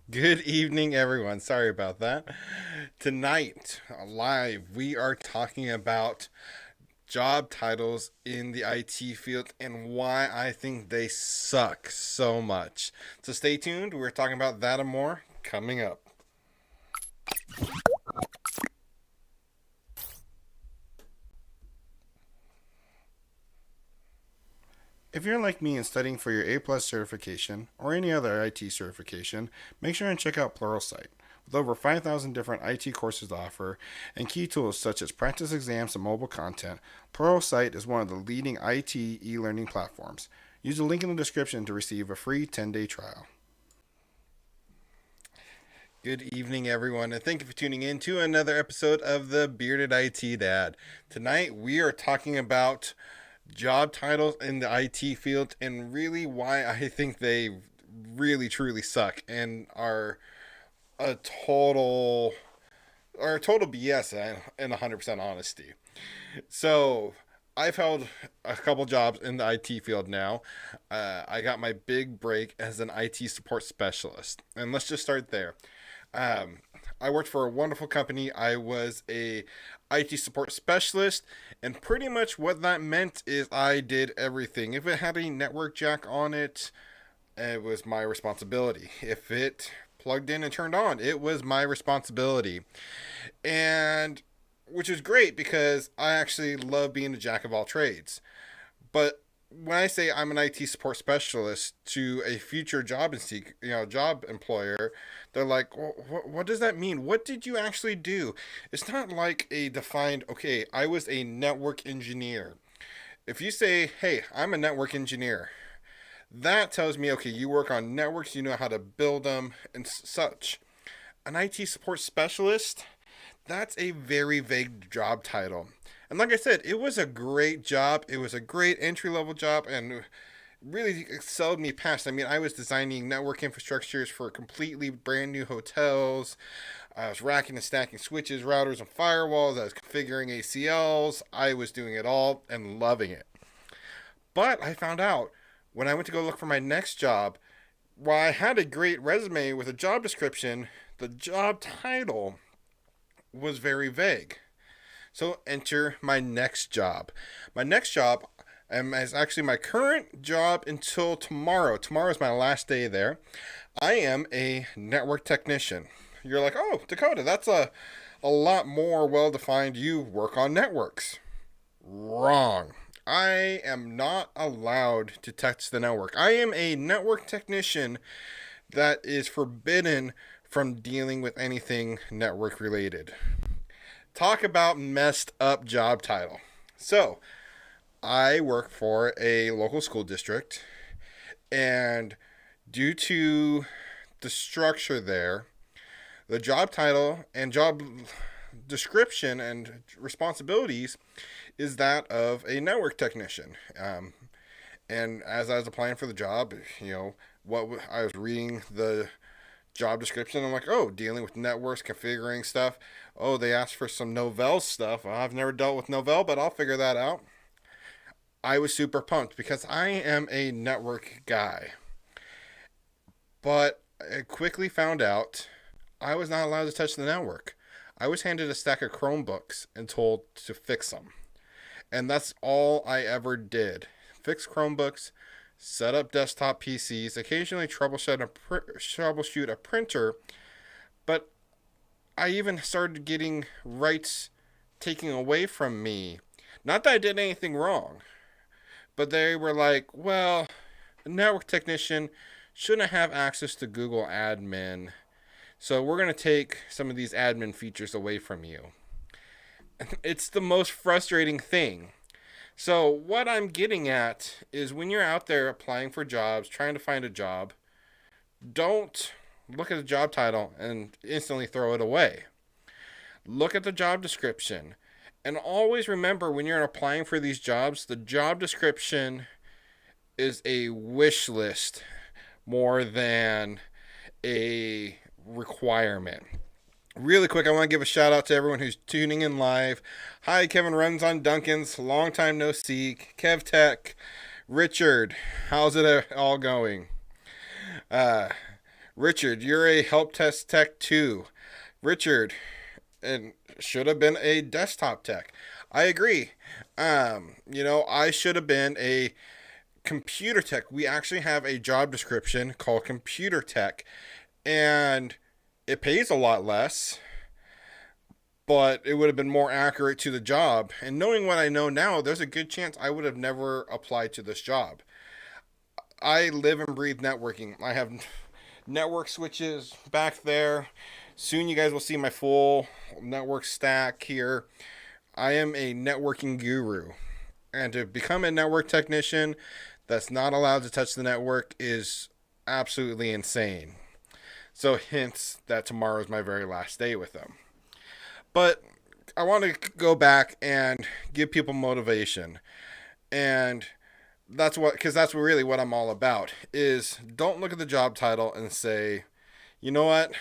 Good evening, everyone. Sorry about that. Tonight, live, we are talking about job titles in the IT field and why I think they suck so much. So stay tuned. We're talking about that and more coming up. If you're like me and studying for your A plus certification or any other IT certification, make sure and check out Pluralsight. With over 5,000 different IT courses to offer and key tools such as practice exams and mobile content, Pluralsight is one of the leading IT e-learning platforms. Use the link in the description to receive a free 10-day trial. Good evening, everyone, and thank you for tuning in to another episode of the Bearded IT Dad. Tonight, we are talking about job titles in the IT field and really why I think they really truly suck and a total total BS and 100% honesty. So, I've held a couple jobs in the IT field now. I got my big break as an IT support specialist. And let's just start there. Um, I worked for a wonderful company. I was a IT support specialist, and pretty much what that meant is I did everything. If it had a network jack on it, it was my responsibility. If it plugged in and turned on, it was my responsibility. And which is great because I actually love being a jack of all trades. But when I say I'm an IT support specialist to a future job employer, they're like, well, what does that mean? What did you actually do? It's not like a defined, okay, I was a network engineer. If you say, hey, I'm a network engineer, that tells me, okay, you work on networks, you know how to build them and such. An IT support specialist, that's a very vague job title. And like I said, it was a great job. It was a great entry level job and really excelled me past. I mean, I was designing network infrastructures for completely brand new hotels. I was racking and stacking switches, routers, and firewalls. I was configuring ACLs. I was doing it all and loving it. But I found out when I went to go look for my next job, while I had a great resume with a job description, the job title was very vague. So enter my next job. My next job is actually my current job until tomorrow. Tomorrow is my last day there. I am a network technician. You're like, oh, Dakota, that's a lot more well defined. You work on networks. Wrong. I am not allowed to touch the network. I am a network technician that is forbidden from dealing with anything network related. Talk about messed up job title. So, I work for a local school district, and due to the structure there, the job title and job description and responsibilities is that of a network technician. And as I was applying for the job, what I was reading the job description, I'm like, oh, dealing with networks, configuring stuff. Oh, they asked for some Novell stuff. Well, I've never dealt with Novell, but I'll figure that out. I was super pumped because I am a network guy. But I quickly found out I was not allowed to touch the network. I was handed a stack of Chromebooks and told to fix them. And that's all I ever did. Fix Chromebooks, set up desktop PCs, occasionally troubleshoot a printer, but I even started getting rights taken away from me. Not that I did anything wrong, but they were like, well, a network technician shouldn't have access to Google admin. So we're going to take some of these admin features away from you. It's the most frustrating thing. So, what I'm getting at is when you're out there applying for jobs, trying to find a job, don't look at the job title and instantly throw it away. Look at the job description. And always remember when you're applying for these jobs, the job description is a wish list more than a requirement. Really quick, I want to give a shout out to everyone who's tuning in live. Hi, Kevin Runs on Duncan's. Long time no see. Kev Tech. Richard, how's it all going? Uh, Richard, you're a help desk tech too. Richard, and should have been a desktop tech. I agree. I should have been a computer tech. We actually have a job description called computer tech, and it pays a lot less, but it would have been more accurate to the job. And knowing what I know now, there's a good chance I would have never applied to this job. I live and breathe networking. I have network switches back there. Soon you guys will see my full network stack here. I am a networking guru. And to become a network technician that's not allowed to touch the network is absolutely insane. So hence that tomorrow is my very last day with them. But I want to go back and give people motivation. And because that's really what I'm all about, is don't look at the job title and say, you know what,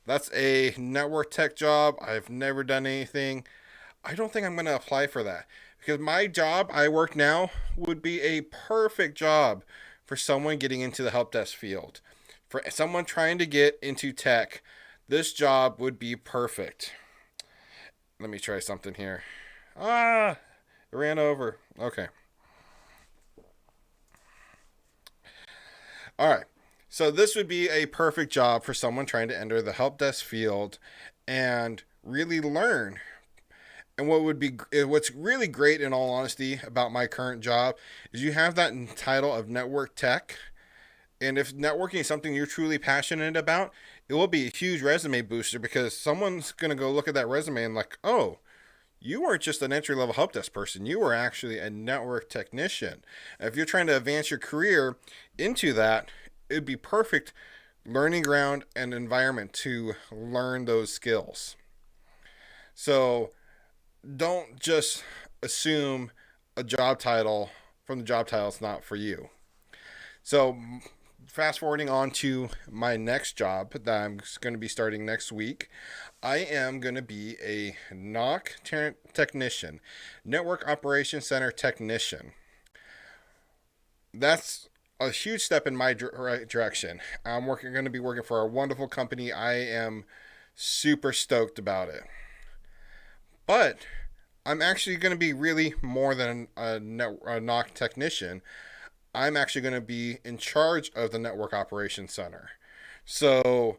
that's a network tech job. I've never done anything. I don't think I'm going to apply for that. Because my job I work now would be a perfect job for someone getting into the help desk field. For someone trying to get into tech, this job would be perfect. Let me try something here. It ran over. Okay. All right. So this would be a perfect job for someone trying to enter the help desk field and really learn. And what's really great, in all honesty, about my current job is you have that title of network tech. And if networking is something you're truly passionate about, it will be a huge resume booster, because someone's going to go look at that resume and like, oh, you weren't just an entry level help desk person. You were actually a network technician. And if you're trying to advance your career into that, it'd be perfect learning ground and environment to learn those skills. So don't just assume a job title from the job title is not for you. So fast forwarding on to my next job that I'm going to be starting next week, I am going to be a NOC technician, Network Operations Center technician. That's a huge step in my right direction. I'm going to be working for a wonderful company. I am super stoked about it. But I'm actually going to be really more than a NOC technician. I'm actually going to be in charge of the Network Operations Center. So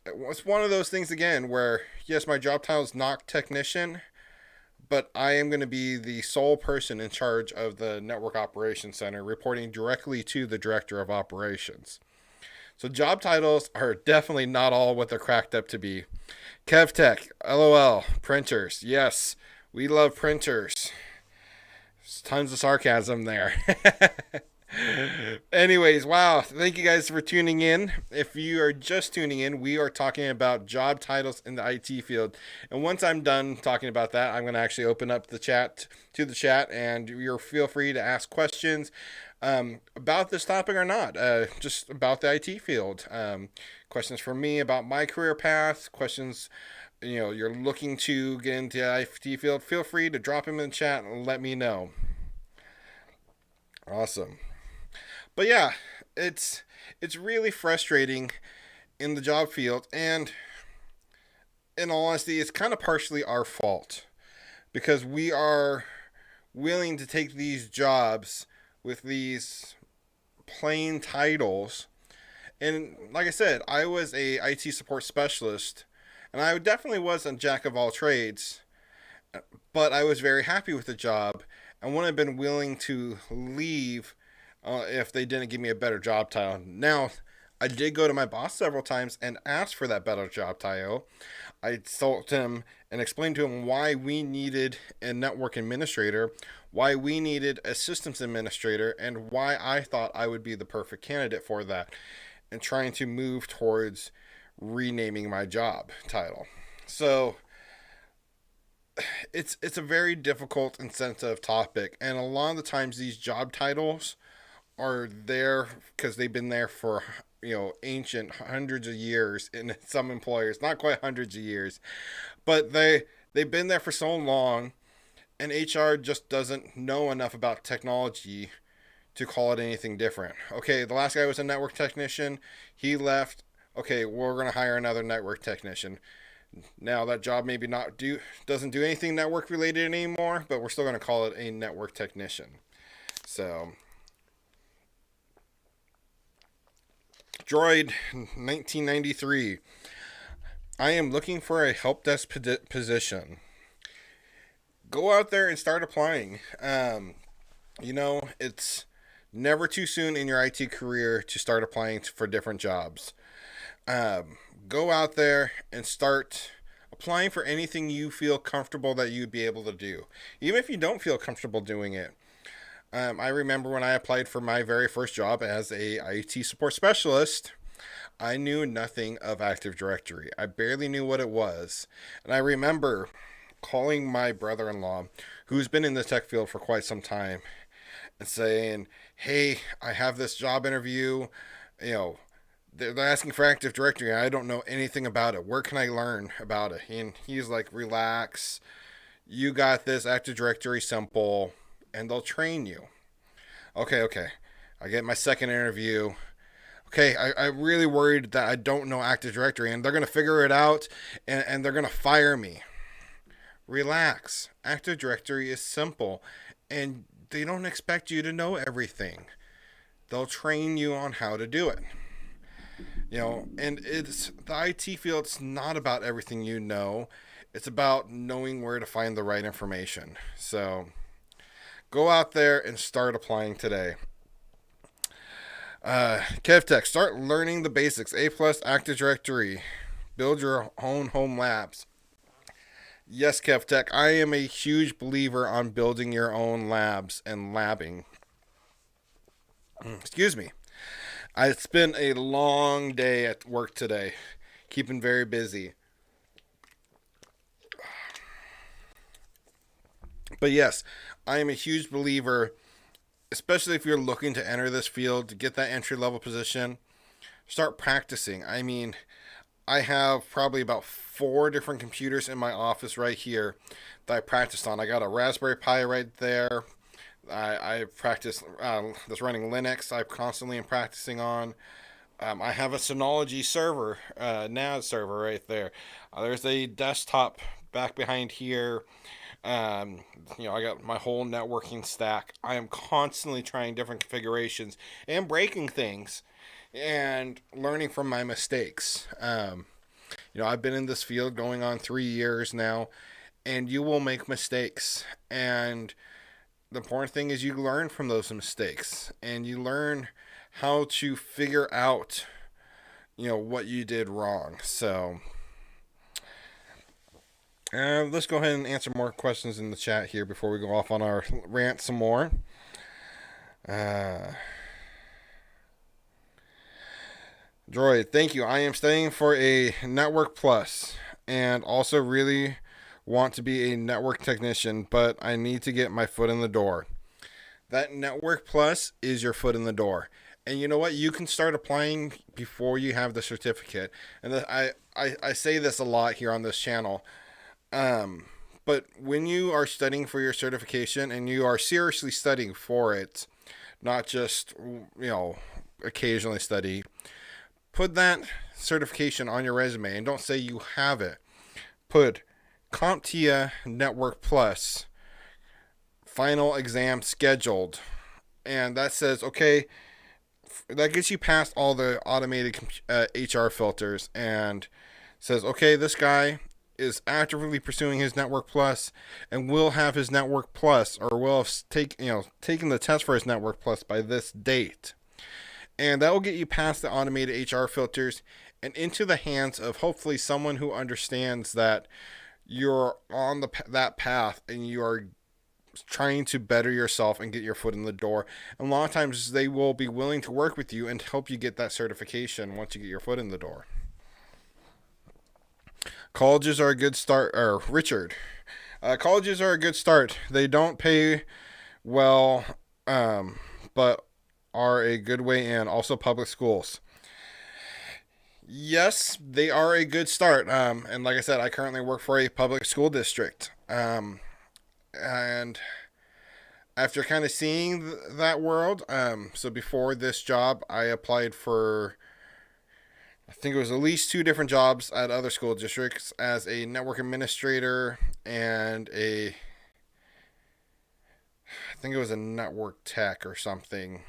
it's one of those things, again, where, yes, my job title is NOC technician, but I am going to be the sole person in charge of the Network Operations Center, reporting directly to the Director of Operations. So job titles are definitely not all what they're cracked up to be. KevTech, LOL, printers. Yes, we love printers. There's tons of sarcasm there. Anyways, wow. Thank you guys for tuning in. If you are just tuning in, we are talking about job titles in the IT field. And once I'm done talking about that, I'm going to actually open up the chat and you're feel free to ask questions about this topic or not, just about the IT field. Questions from me about my career path, questions you're looking to get into the IT field, feel free to drop them in the chat and let me know. Awesome. But yeah, it's really frustrating in the job field, and in all honesty, it's kind of partially our fault, because we are willing to take these jobs with these plain titles. And like I said, I was a IT support specialist, and I definitely was a jack of all trades, but I was very happy with the job and wouldn't have been willing to leave if they didn't give me a better job title. Now, I did go to my boss several times and ask for that better job title. I told him and explained to him why we needed a network administrator, why we needed a systems administrator, and why I thought I would be the perfect candidate for that, and trying to move towards renaming my job title. So it's a very difficult and sensitive topic, and a lot of the times these job titles are there because they've been there for ancient hundreds of years in some employers, not quite hundreds of years, but they've been there for so long, and HR just doesn't know enough about technology to call it anything different. Okay, the last guy was a network technician. He left Okay, we're going to hire another network technician. Now that job maybe not do doesn't do anything network related anymore, but we're still going to call it a network technician. So, Droid 1993. I am looking for a help desk position. Go out there and start applying. It's never too soon in your IT career to start applying for different jobs. Go out there and start applying for anything you feel comfortable that you'd be able to do, even if you don't feel comfortable doing it. I remember when I applied for my very first job as a IT support specialist, I knew nothing of Active Directory. I barely knew what it was. And I remember calling my brother-in-law, who's been in the tech field for quite some time, and saying, "Hey, I have this job interview. You know, they're asking for Active Directory. And I don't know anything about it. Where can I learn about it?" And he's like, "Relax. You got this. Active Directory simple, and they'll train you." Okay. I get my second interview. Okay, I'm really worried that I don't know Active Directory and they're going to figure it out and they're going to fire me. Relax. Active Directory is simple and they don't expect you to know everything. They'll train you on how to do it. And it's the IT field. It's not about everything you know. It's about knowing where to find the right information. So go out there and start applying today. KevTech, start learning the basics. A plus Active Directory. Build your own home labs. Yes, KevTech, I am a huge believer on building your own labs and labbing. Excuse me. It's been a long day at work today. Keeping very busy. But yes, I am a huge believer, especially if you're looking to enter this field, to get that entry level position. Start practicing. I mean, I have probably about 4 different computers in my office right here that I practiced on. I got a Raspberry Pi right there. I practice that's running Linux. I constantly am practicing on. I have a Synology server, NAS server right there. There's a desktop back behind here. I got my whole networking stack. I am constantly trying different configurations and breaking things and learning from my mistakes. I've been in this field going on 3 years now, and you will make mistakes. And the important thing is you learn from those mistakes and you learn how to figure out, what you did wrong. So, let's go ahead and answer more questions in the chat here before we go off on our rant some more. Droid, thank you. I am studying for a Network Plus and also really want to be a network technician, but I need to get my foot in the door. That Network Plus is your foot in the door. And you know what? You can start applying before you have the certificate. And I say this a lot here on this channel. But when you are studying for your certification and you are seriously studying for it, not just, occasionally study, put that certification on your resume and don't say you have it. Put CompTIA Network Plus final exam scheduled. And that says, okay, that gets you past all the automated HR filters and says, okay, this guy is actively pursuing his Network Plus and will have his Network Plus or will have taken the test for his Network Plus by this date. And that will get you past the automated HR filters and into the hands of hopefully someone who understands that you're on that path and you are trying to better yourself and get your foot in the door. And a lot of times they will be willing to work with you and help you get that certification once you get your foot in the door. Colleges are a good start. Richard, colleges are a good start. They don't pay well, but are a good way in. Also, public schools. Yes, they are a good start. And like I said, I currently work for a public school district. And after kind of seeing that world, so before this job, I applied for I think it was at least two different jobs at other school districts as a network administrator and I think it was a network tech or something.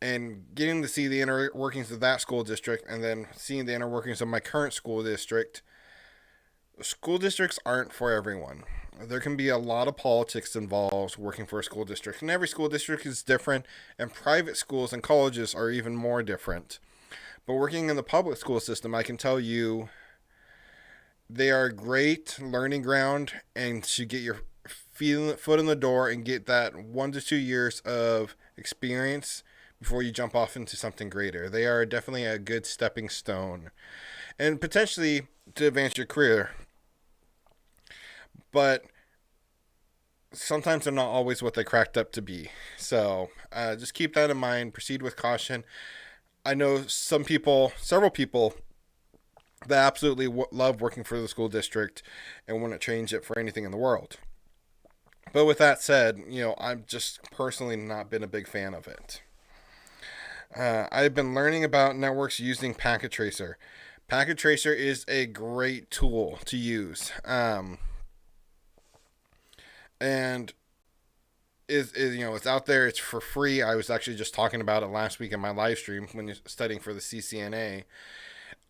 And getting to see the inner workings of that school district and then seeing the inner workings of my current school district, school districts aren't for everyone. There can be a lot of politics involved working for a school district, and every school district is different, and private schools and colleges are even more different. But working in the public school system, I can tell you they are a great learning ground and to get your foot in the door and get that 1 to 2 years of experience before you jump off into something greater. They are definitely a good stepping stone and potentially to advance your career. But sometimes they're not always what they cracked up to be. So just keep that in mind. Proceed with caution. I know several people that absolutely love working for the school district and wouldn't change it for anything in the world. But with that said, I've just personally not been a big fan of it. I've been learning about networks using Packet Tracer. Packet Tracer is a great tool to use. And it's out there. It's for free. I was actually just talking about it last week in my live stream when you're studying for the CCNA.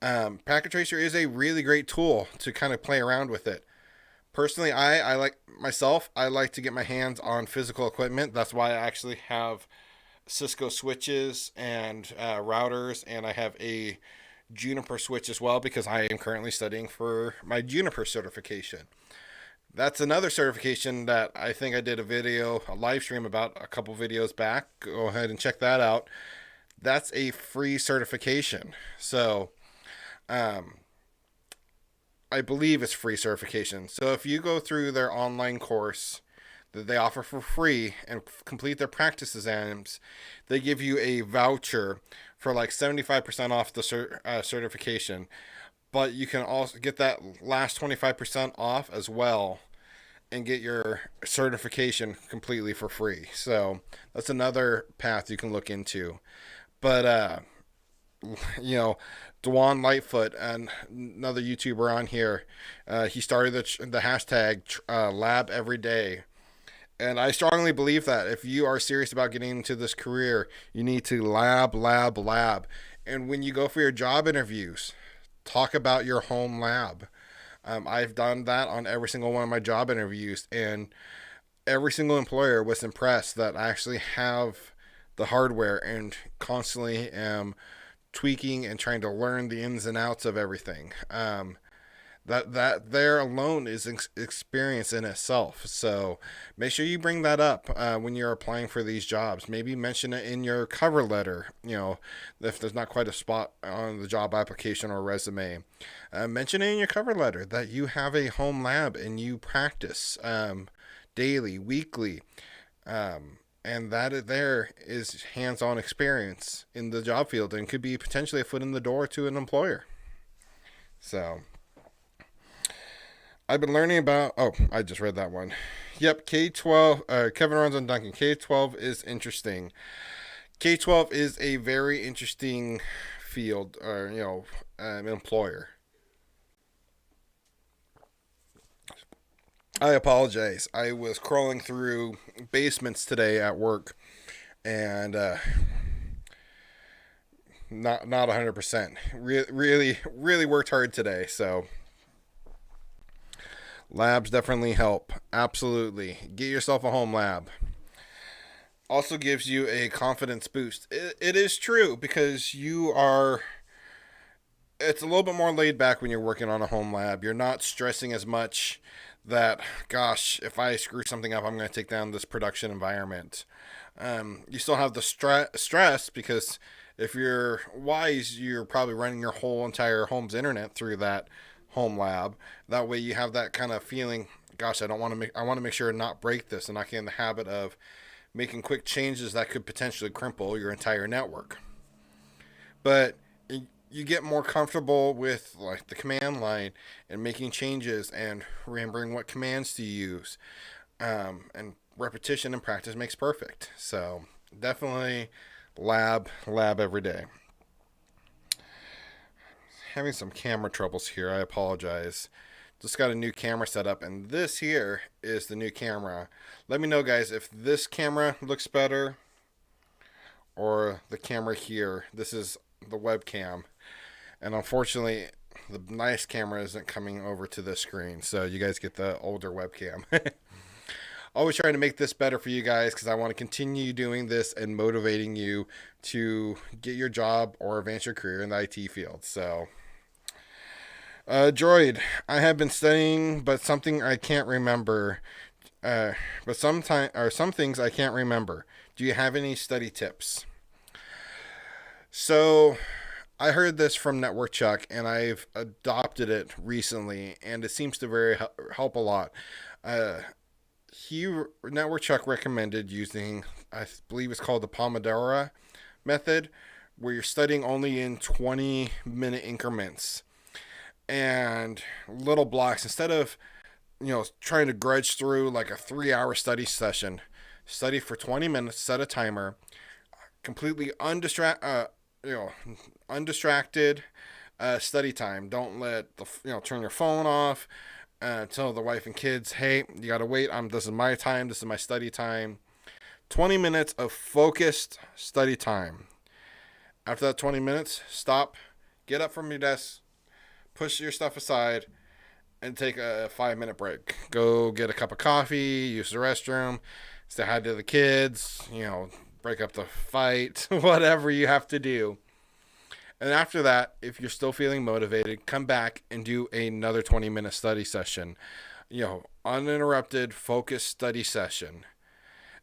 Packet Tracer is a really great tool to kind of play around with it. Personally, I like to get my hands on physical equipment. That's why I actually have Cisco switches and routers, and I have a Juniper switch as well because I am currently studying for my Juniper certification. That's another certification that I think I did a live stream about a couple videos back. Go ahead and check that out. That's a free certification. So, I believe it's free certification. So if you go through their online course that they offer for free and complete their practice exams, they give you a voucher for like 75% off the certification. But you can also get that last 25% off as well and get your certification completely for free. So that's another path you can look into. But, Dwan Lightfoot, and another YouTuber on here, he started the hashtag lab every day. And I strongly believe that if you are serious about getting into this career, you need to lab. And when you go for your job interviews, talk about your home lab. I've done that on every single one of my job interviews, and every single employer was impressed that I actually have the hardware and constantly am tweaking and trying to learn the ins and outs of everything. That there alone is experience in itself. So make sure you bring that up when you're applying for these jobs. Maybe mention it in your cover letter. If there's not quite a spot on the job application or resume, mention it in your cover letter that you have a home lab and you practice daily, weekly. And that there is hands-on experience in the job field and could be potentially a foot in the door to an employer. So I've been learning about, I just read that one. Yep, K-12, Kevin runs on Duncan. K-12 is interesting. K-12 is a very interesting field, or, employer. I apologize. I was crawling through basements today at work, and not 100%. Really worked hard today. So labs definitely help. Absolutely, get yourself a home lab. Also gives you a confidence boost. It is true because it's a little bit more laid back when you're working on a home lab. You're not stressing as much that, gosh, if I screw something up, I'm going to take down this production environment. You still have the stress because if you're wise, you're probably running your whole entire home's internet through that home lab. That way you have that kind of feeling, gosh, I want to make sure to not break this and not get in the habit of making quick changes that could potentially cripple your entire network. But you get more comfortable with like the command line and making changes and remembering what commands to use. And repetition and practice makes perfect. So definitely lab every day. having some camera troubles here. I apologize. Just got a new camera set up, and this here is the new camera. Let me know, guys, if this camera looks better or the camera here. This is the webcam, and unfortunately, the nice camera isn't coming over to this screen, so you guys get the older webcam. Always trying to make this better for you guys because I want to continue doing this and motivating you to get your job or advance your career in the IT field. So, Droid, I have been studying, but something I can't remember. Some things I can't remember. Do you have any study tips? So, I heard this from Network Chuck, and I've adopted it recently, and it seems to help a lot. Network Chuck recommended using, I believe it's called the Pomodoro method, where you're studying only in 20-minute increments and little blocks instead of trying to grudge through like a 3-hour study session. Study for 20 minutes, set a timer, completely undistracted study time. Don't let turn your phone off. Tell the wife and kids, hey, you gotta wait. This is my time. This is my study time. 20 minutes of focused study time. After that 20 minutes, stop, get up from your desk, push your stuff aside, and take a 5-minute break. Go get a cup of coffee, use the restroom, say hi to the kids, break up the fight, whatever you have to do. And after that, if you're still feeling motivated, come back and do another 20-minute study session. Uninterrupted, focused study session.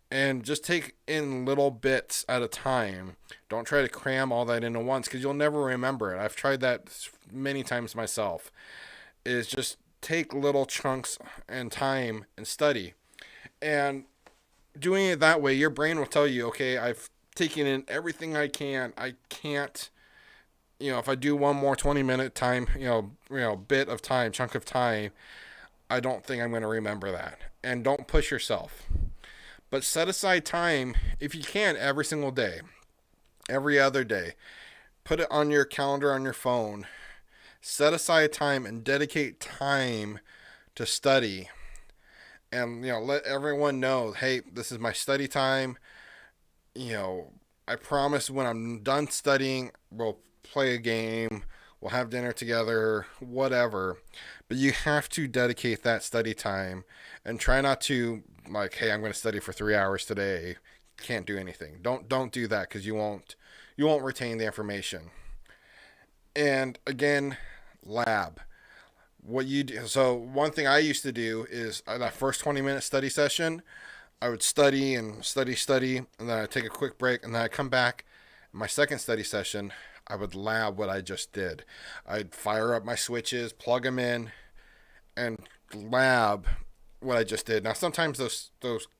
And just take in little bits at a time. Don't try to cram all that into once because you'll never remember it. I've tried that many times myself. Is just take little chunks and time and study. And doing it that way, your brain will tell you, okay, I've taken in everything I can. I can't, if I do one more 20-minute time, bit of time, chunk of time, I don't think I'm going to remember that. And don't push yourself. But set aside time, if you can, every single day, every other day. Put it on your calendar on your phone. Set aside time and dedicate time to study. And, let everyone know, hey, this is my study time. I promise when I'm done studying, we'll play a game, we'll have dinner together, whatever. But you have to dedicate that study time and try not to hey, I'm going to study for 3 hours today. Can't do anything. Don't do that because you won't retain the information. And again, lab. What you do. So one thing I used to do is that first 20-minute study session, I would study, and then I'd take a quick break, and then I'd come back. My second study session, I would lab what I just did. I'd fire up my switches, plug them in, and lab what I just did. Now, sometimes those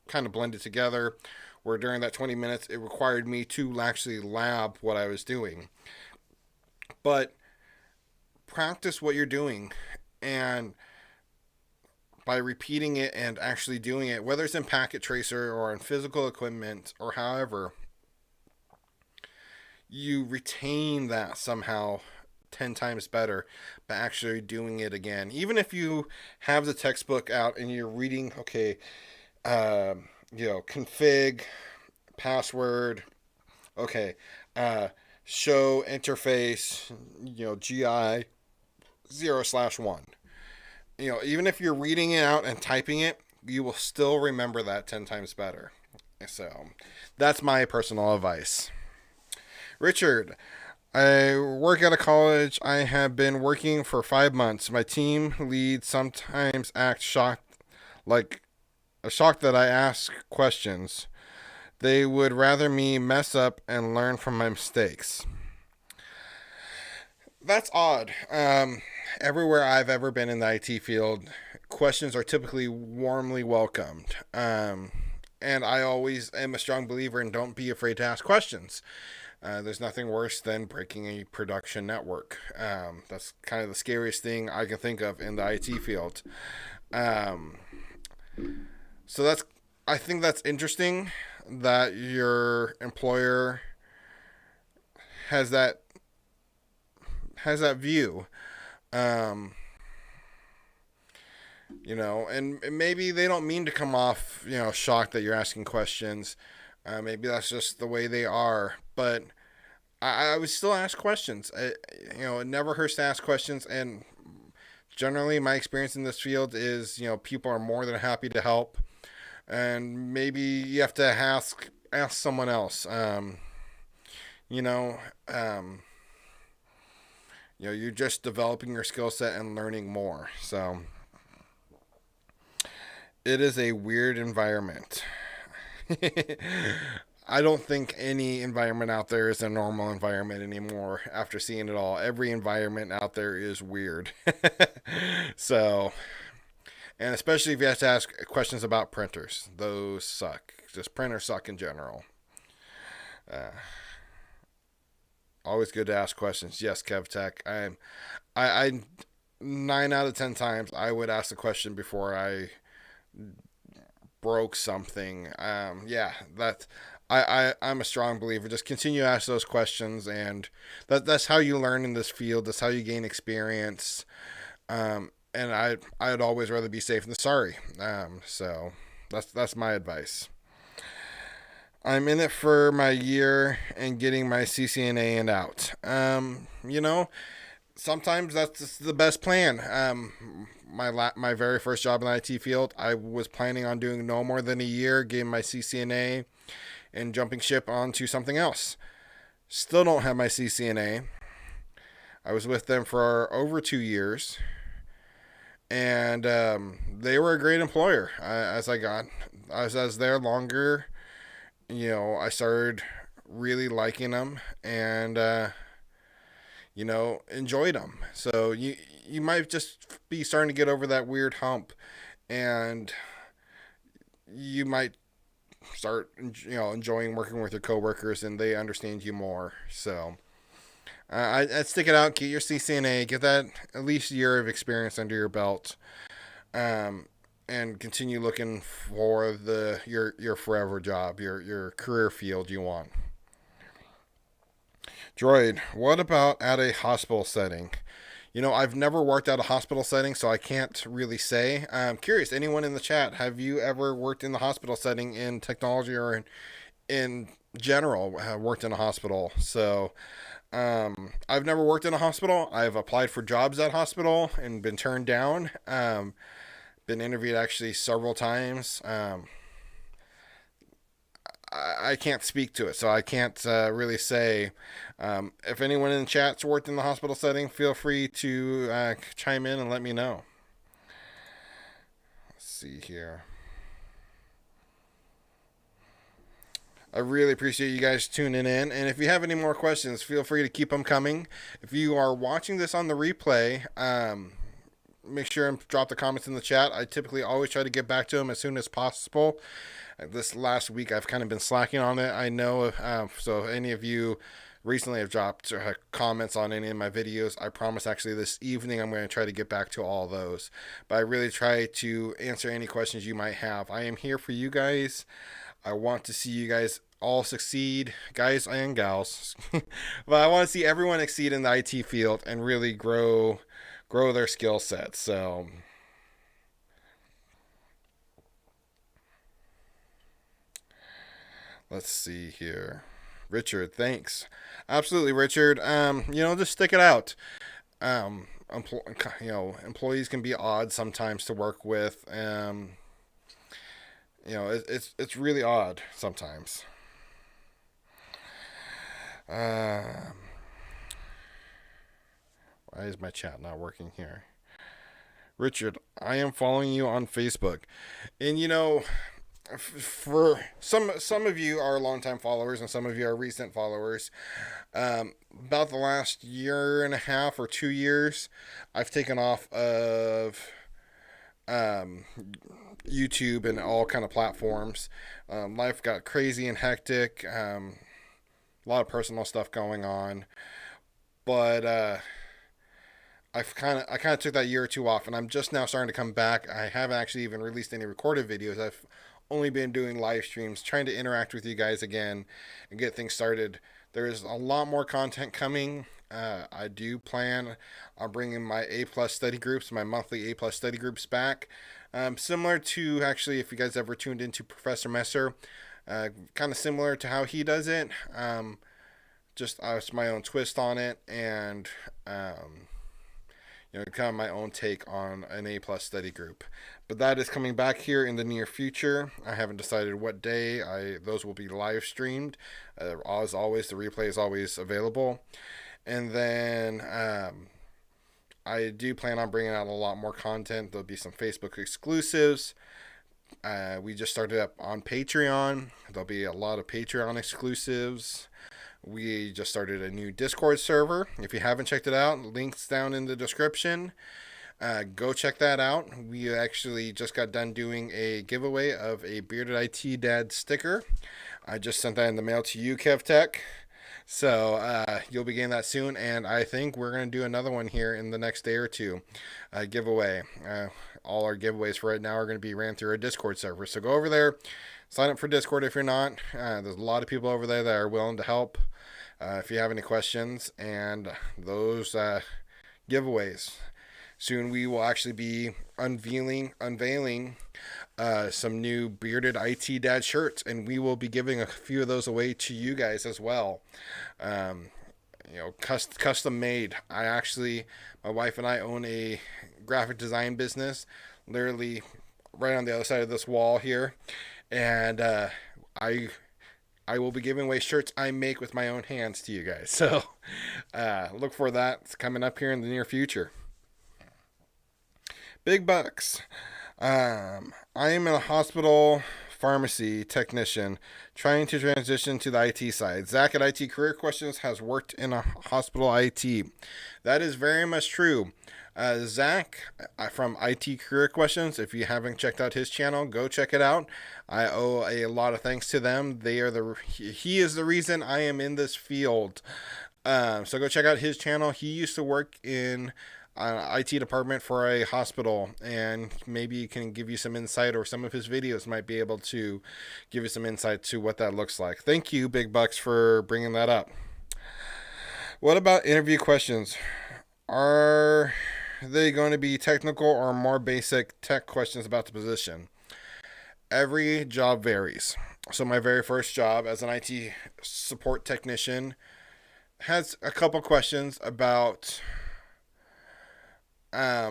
kind of blended together, where during that 20 minutes, it required me to actually lab what I was doing. But practice what you're doing, and by repeating it and actually doing it, whether it's in Packet Tracer or in physical equipment or however, you retain that somehow 10 times better by actually doing it again. Even if you have the textbook out and you're reading, okay, config, password, okay, show interface, GI 0/1. Even if you're reading it out and typing it, you will still remember that 10 times better. So that's my personal advice. Richard, I work at a college. I have been working for 5 months. My team lead sometimes act shocked that I ask questions. They would rather me mess up and learn from my mistakes. That's odd. Everywhere I've ever been in the IT field, questions are typically warmly welcomed. And I always am a strong believer in don't be afraid to ask questions. There's nothing worse than breaking a production network. That's kind of the scariest thing I can think of in the IT field. So I think that's interesting that your employer has that has that view. Um, and maybe they don't mean to come off, shocked that you're asking questions. Maybe that's just the way they are. But I would still ask questions. It never hurts to ask questions. And generally, my experience in this field is, people are more than happy to help. And maybe you have to ask someone else. You know, um, you're just developing your skill set and learning more. So it is a weird environment. I don't think any environment out there is a normal environment anymore after seeing it all. Every environment out there is weird. So, and especially if you have to ask questions about printers, those suck. Just printers suck in general. Uh, Always good to ask questions. Yes, KevTech. I 9 out of 10 times I would ask the question before I broke something. Yeah, I'm a strong believer. Just continue to ask those questions, and that's how you learn in this field. That's how you gain experience. And I'd always rather be safe than sorry. So that's my advice. I'm in it for my year and getting my CCNA and out. Sometimes that's the best plan. My very first job in the IT field, I was planning on doing no more than a year, getting my CCNA, and jumping ship onto something else. Still don't have my CCNA. I was with them for over 2 years, and they were a great employer. As I was there longer, I started really liking them and enjoyed them. So you might just be starting to get over that weird hump, and you might start enjoying working with your coworkers, and they understand you more. So I'd stick it out, get your CCNA, get that at least a year of experience under your belt, um, and continue looking for your forever job, your career field you want. Droid, what about at a hospital setting? I've never worked at a hospital setting, so I can't really say. I'm curious, anyone in the chat, have you ever worked in the hospital setting in technology or in general, worked in a hospital? So I've never worked in a hospital. I've applied for jobs at hospital and been turned down. Been interviewed actually several times. I can't speak to it, so I can't really say. If anyone in the chat's worked in the hospital setting, feel free to chime in and let me know. Let's see here. I really appreciate you guys tuning in. And if you have any more questions, feel free to keep them coming. If you are watching this on the replay, make sure and drop the comments in the chat. I typically always try to get back to them as soon as possible. This last week, I've kind of been slacking on it. I know, so any of you recently have dropped comments on any of my videos, I promise actually this evening I'm going to try to get back to all those. But I really try to answer any questions you might have. I am here for you guys. I want to see you guys all succeed, guys and gals. But I want to see everyone exceed in the IT field and really grow their skill sets. So let's see here. Richard, thanks. Absolutely, Richard. Just stick it out. Employees can be odd sometimes to work with. It's really odd sometimes. Why is my chat not working here? Richard, I am following you on Facebook, and for some of you are longtime followers and some of you are recent followers. About the last year and a half or 2 years, I've taken off of YouTube and all kind of platforms. Life got crazy and hectic. A lot of personal stuff going on, but I kind of took that year or two off, and I'm just now starting to come back. I haven't actually even released any recorded videos. I've only been doing live streams, trying to interact with you guys again and get things started. There is a lot more content coming. I do plan on bringing my A plus study groups, my monthly A plus study groups back. Similar to actually, if you guys ever tuned into Professor Messer, kind of similar to how he does it. Just it's my own twist on it, and kind of my own take on an A plus study group. But that is coming back here in the near future. I haven't decided what day. Those will be live streamed. As always, the replay is always available. And then I do plan on bringing out a lot more content. There'll be some Facebook exclusives. We just started up on Patreon. There'll be a lot of Patreon exclusives. We just started a new Discord server. If you haven't checked it out, links down in the description. Go check that out. We actually just got done doing a giveaway of a Bearded IT Dad sticker. I just sent that in the mail to you, KevTech. So you'll be getting that soon, and I think we're going to do another one here in the next day or two. Giveaway. All our giveaways for right now are going to be ran through our Discord server. So go over there, sign up for Discord if you're not. There's a lot of people over there that are willing to help if you have any questions. And those giveaways. Soon we will actually be unveiling some new Bearded IT Dad shirts, and we will be giving a few of those away to you guys as well. Custom made. My wife and I own a graphic design business, literally right on the other side of this wall here, and I will be giving away shirts I make with my own hands to you guys. So look for that. It's coming up here in the near future. Big bucks. I am a hospital pharmacy technician trying to transition to the IT side. Zach at IT Career Questions has worked in a hospital IT. That is very much true. Zach from IT Career Questions, if you haven't checked out his channel, go check it out. I owe a lot of thanks to them. He is the reason I am in this field. So go check out his channel. He used to work in IT department for a hospital, and maybe he can give you some insight, or some of his videos might be able to give you some insight to what that looks like. Thank you, Big Bucks, for bringing that up. What about interview questions? Are they going to be technical or more basic tech questions about the position? Every job varies. So my very first job as an IT support technician has a couple questions about I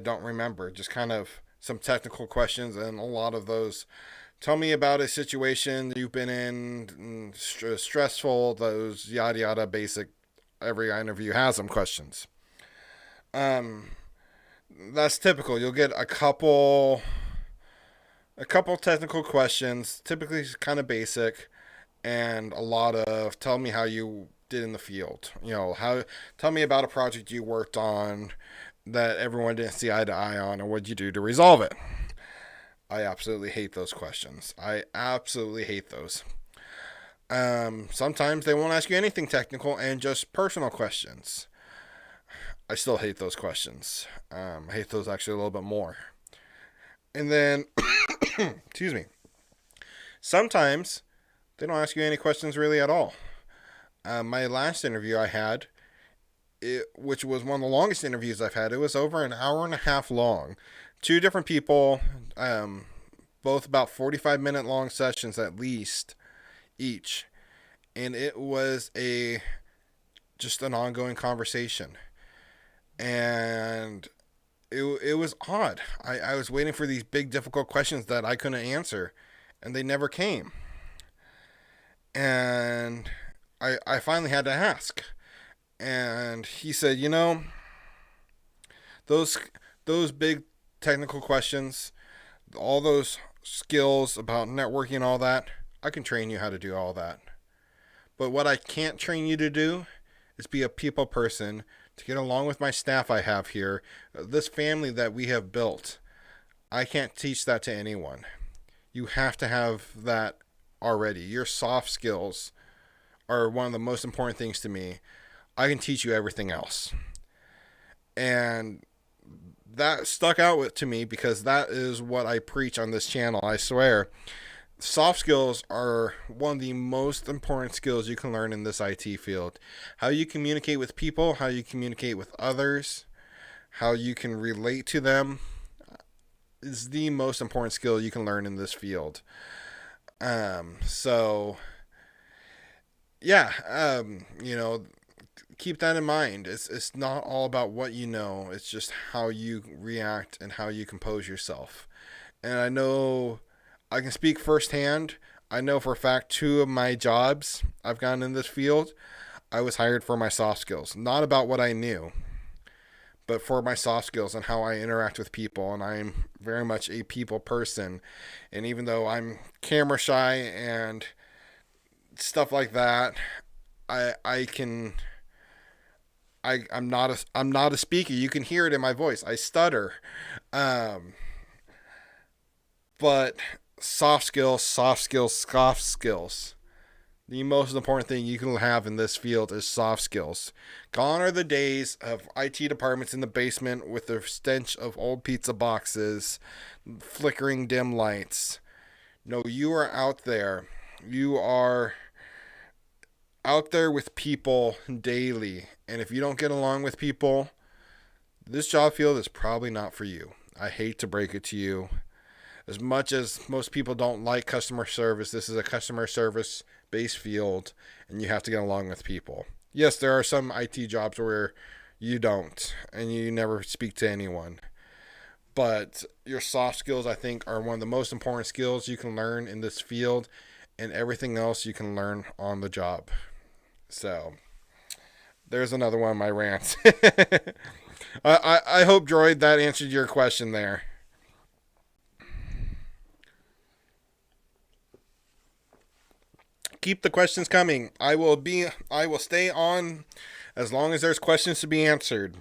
don't remember. Just kind of some technical questions, and a lot of those. Tell me about a situation you've been in, stressful, those yada yada basic. Every interview has some questions. That's typical. You'll get a couple technical questions, typically kind of basic, and a lot of tell me how you did in the field. Tell me about a project you worked on that everyone didn't see eye to eye on, and what'd you do to resolve it? I absolutely hate those questions. I absolutely hate those. Sometimes they won't ask you anything technical and just personal questions. I still hate those questions. I hate those actually a little bit more. And then, excuse me, sometimes they don't ask you any questions really at all. My last interview I had, which was one of the longest interviews I've had, it was over an hour and a half long. 2 different people, both about 45-minute long sessions at least each. And it was just an ongoing conversation. And it was odd. I was waiting for these big difficult questions that I couldn't answer, and they never came. And I finally had to ask. And he said, those big technical questions, all those skills about networking and all that, I can train you how to do all that. But what I can't train you to do is be a people person, to get along with my staff I have here, this family that we have built. I can't teach that to anyone. You have to have that already. Your soft skills are one of the most important things to me. I can teach you everything else. And that stuck out to me because that is what I preach on this channel. I swear Soft skills are one of the most important skills you can learn in this IT field. How you communicate with people, how you communicate with others, how you can relate to them is the most important skill you can learn in this field. So yeah, keep that in mind. It's not all about what you know. It's just how you react and how you compose yourself. And I know I can speak firsthand. I know for a fact 2 of my jobs I've gotten in this field, I was hired for my soft skills. Not about what I knew, but for my soft skills and how I interact with people. And I'm very much a people person. And even though I'm camera shy and stuff like that, I can I'm not a speaker. You can hear it in my voice. I stutter. Um, but soft skills, soft skills. The most important thing you can have in this field is soft skills. Gone are the days of IT departments in the basement with the stench of old pizza boxes, flickering dim lights. No, you are out there. You are out there with people daily. And if you don't get along with people, this job field is probably not for you. I hate to break it to you. As much as most people don't like customer service, this is a customer service based field and you have to get along with people. Yes, there are some IT jobs where you don't and you never speak to anyone. But your soft skills, I think, are one of the most important skills you can learn in this field, and everything else you can learn on the job. So, there's another one of my rants. I hope, Droid, that answered your question there. Keep the questions coming. I will stay on as long as there's questions to be answered.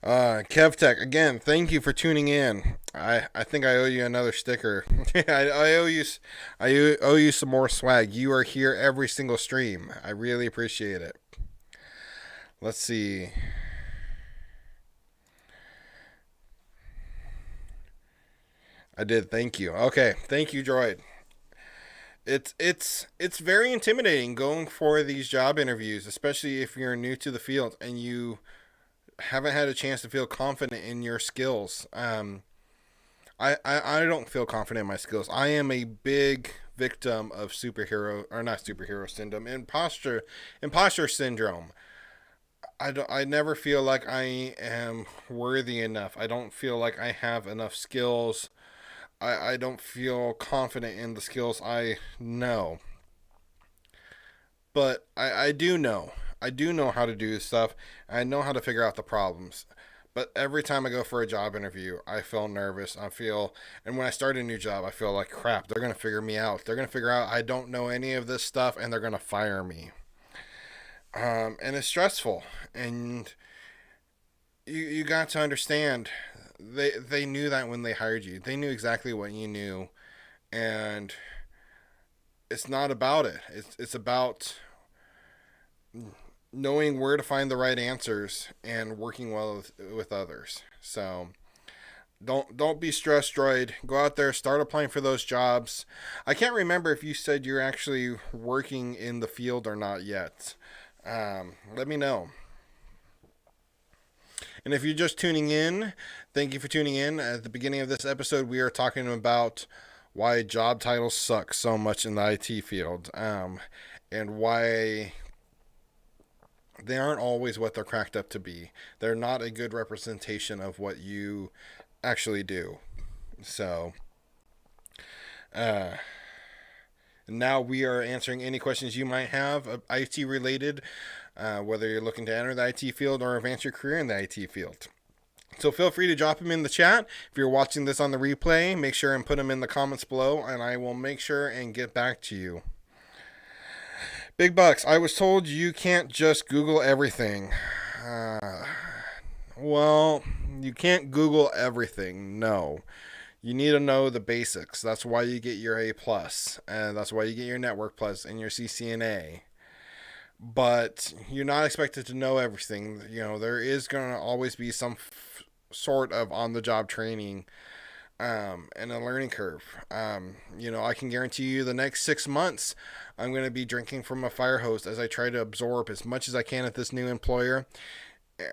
KevTech, again, thank you for tuning in. I think I owe you another sticker. I owe you owe you some more swag. You are here every single stream. I really appreciate it. Let's see. I did. Thank you. Okay, thank you, Droid. It's very intimidating going for these job interviews, especially if you're new to the field and you haven't had a chance to feel confident in your skills. I don't feel confident in my skills. I am a big victim of superhero or not superhero syndrome, imposter syndrome. I never feel like I am worthy enough. I don't feel like I have enough skills. I don't feel confident in the skills I know. But I do know. I do know how to do stuff. I know how to figure out the problems. But every time I go for a job interview, I feel nervous. And when I start a new job, I feel like crap. They're going to figure me out. They're going to figure out I don't know any of this stuff and they're going to fire me. And it's stressful. And you got to understand they knew that when they hired you. They knew exactly what you knew. And it's not about it. It's about knowing where to find the right answers and working well with others. So don't be stressed, Droid. Go out there, start applying for those jobs. I can't remember if you said you're actually working in the field or not yet. Let me know. And if you're just tuning in, thank you for tuning in. At the beginning of this episode, we are talking about why job titles suck so much in the IT field, and why they aren't always what they're cracked up to be. They're not a good representation of what you actually do. So, uh, now we are answering any questions you might have IT related, whether you're looking to enter the IT field or advance your career in the IT field. So feel free to drop them in the chat. If you're watching this on the replay, make sure and put them in the comments below, and I will make sure and get back to you. Big Bucks, I was told you can't just Google everything. Well, you can't Google everything, no. You need to know the basics. That's why you get your A+, and that's why you get your Network Plus and your CCNA. But you're not expected to know everything. There is going to always be some sort of on-the-job training and a learning curve. I can guarantee you the next 6 months, I'm going to be drinking from a fire hose as I try to absorb as much as I can at this new employer,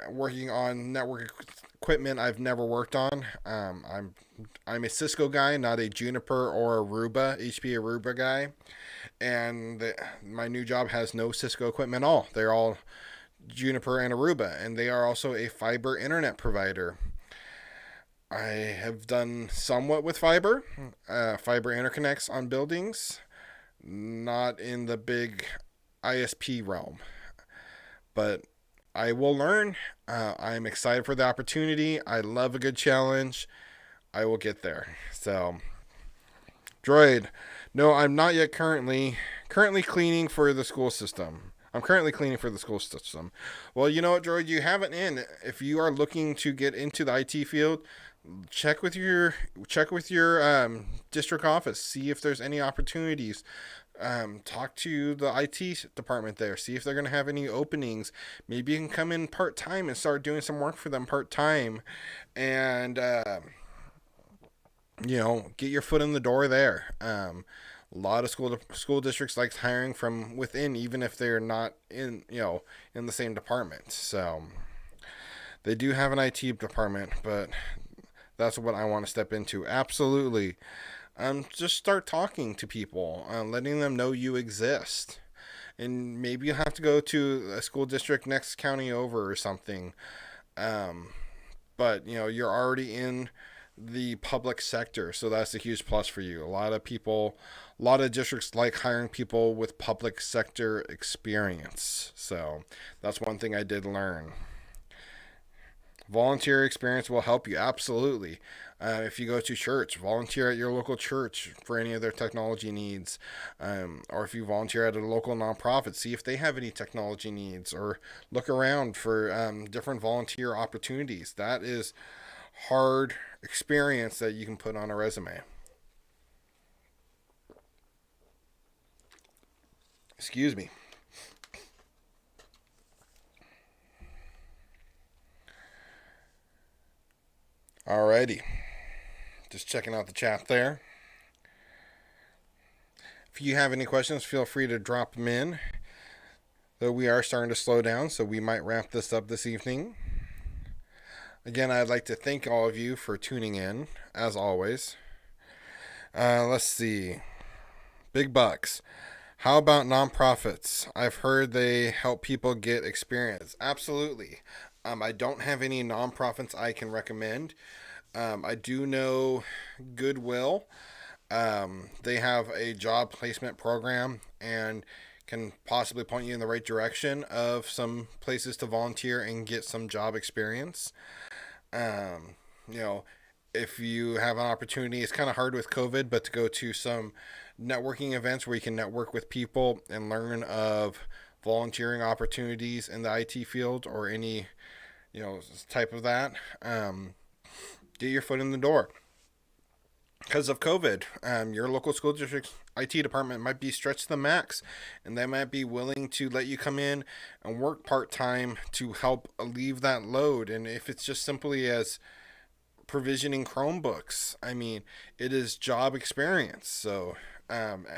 working on network equipment I've never worked on. I'm a Cisco guy, not a Juniper or Aruba, HP Aruba guy. And my new job has no Cisco equipment at all. They're all Juniper and Aruba, and they are also a fiber internet provider. I have done somewhat with fiber interconnects on buildings, not in the big ISP realm, but I will learn. I'm excited for the opportunity. I love a good challenge. I will get there. So, Droid, no, I'm not yet currently cleaning for the school system. I'm currently cleaning for the school system. Well, you know what, Droid, you have it in. If you are looking to get into the IT field, check with your district office. See if there's any opportunities. Talk to the IT department there. See if they're going to have any openings. Maybe you can come in part time and start doing some work for them part time, and get your foot in the door there. A lot of school districts like hiring from within, even if they're not in the same department. So they do have an IT department, but that's what I want to step into. Absolutely. Just start talking to people, letting them know you exist. And maybe you have to go to a school district next county over or something. But you're already in the public sector, so that's a huge plus for you. A lot of districts like hiring people with public sector experience. So that's one thing I did learn. Volunteer experience will help you, absolutely. If you go to church, volunteer at your local church for any of their technology needs. Or if you volunteer at a local nonprofit, see if they have any technology needs, or look around for different volunteer opportunities. That is hard experience that you can put on a resume. Excuse me. Alrighty. Just checking out the chat there. If you have any questions, feel free to drop them in. Though we are starting to slow down, so we might wrap this up this evening. Again, I'd like to thank all of you for tuning in, as always. Let's see. Big bucks. How about nonprofits? I've heard they help people get experience. Absolutely. I don't have any nonprofits I can recommend. I do know Goodwill. They have a job placement program and can possibly point you in the right direction of some places to volunteer and get some job experience. Um, you know, if you have an opportunity, it's kind of hard with COVID, but to go to some networking events where you can network with people and learn of volunteering opportunities in the IT field or any, type of that, get your foot in the door. Because of COVID, your local school district's IT department might be stretched to the max, and they might be willing to let you come in and work part time to help alleviate that load. And if it's just simply as provisioning Chromebooks, I mean, it is job experience. So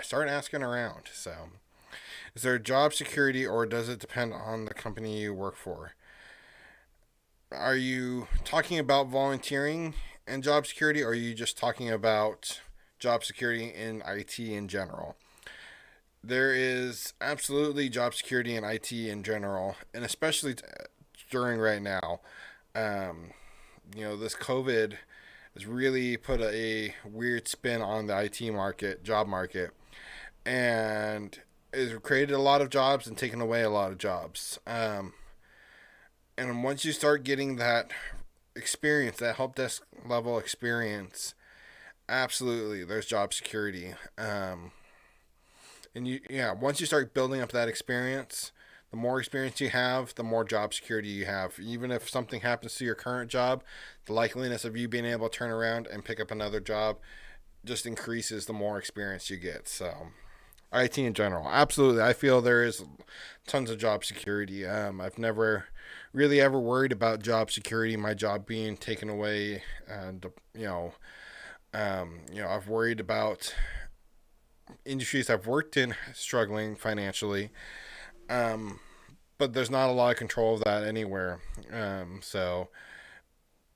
start asking around. So, is there job security, or does it depend on the company you work for? Are you talking about volunteering and job security, or are you just talking about job security in IT in general? There is absolutely job security in IT in general, and especially during right now. Um, this COVID has really put a weird spin on the IT market, job market, and has created a lot of jobs and taken away a lot of jobs. And once you start getting that experience, that help desk level experience, absolutely, there's job security. Once you start building up that experience, the more experience you have, the more job security you have. Even if something happens to your current job, the likeliness of you being able to turn around and pick up another job just increases the more experience you get. So, IT in general, absolutely, I feel there is tons of job security. I've never really ever worried about job security, my job being taken away, and I've worried about industries I've worked in struggling financially, um, but there's not a lot of control of that anywhere.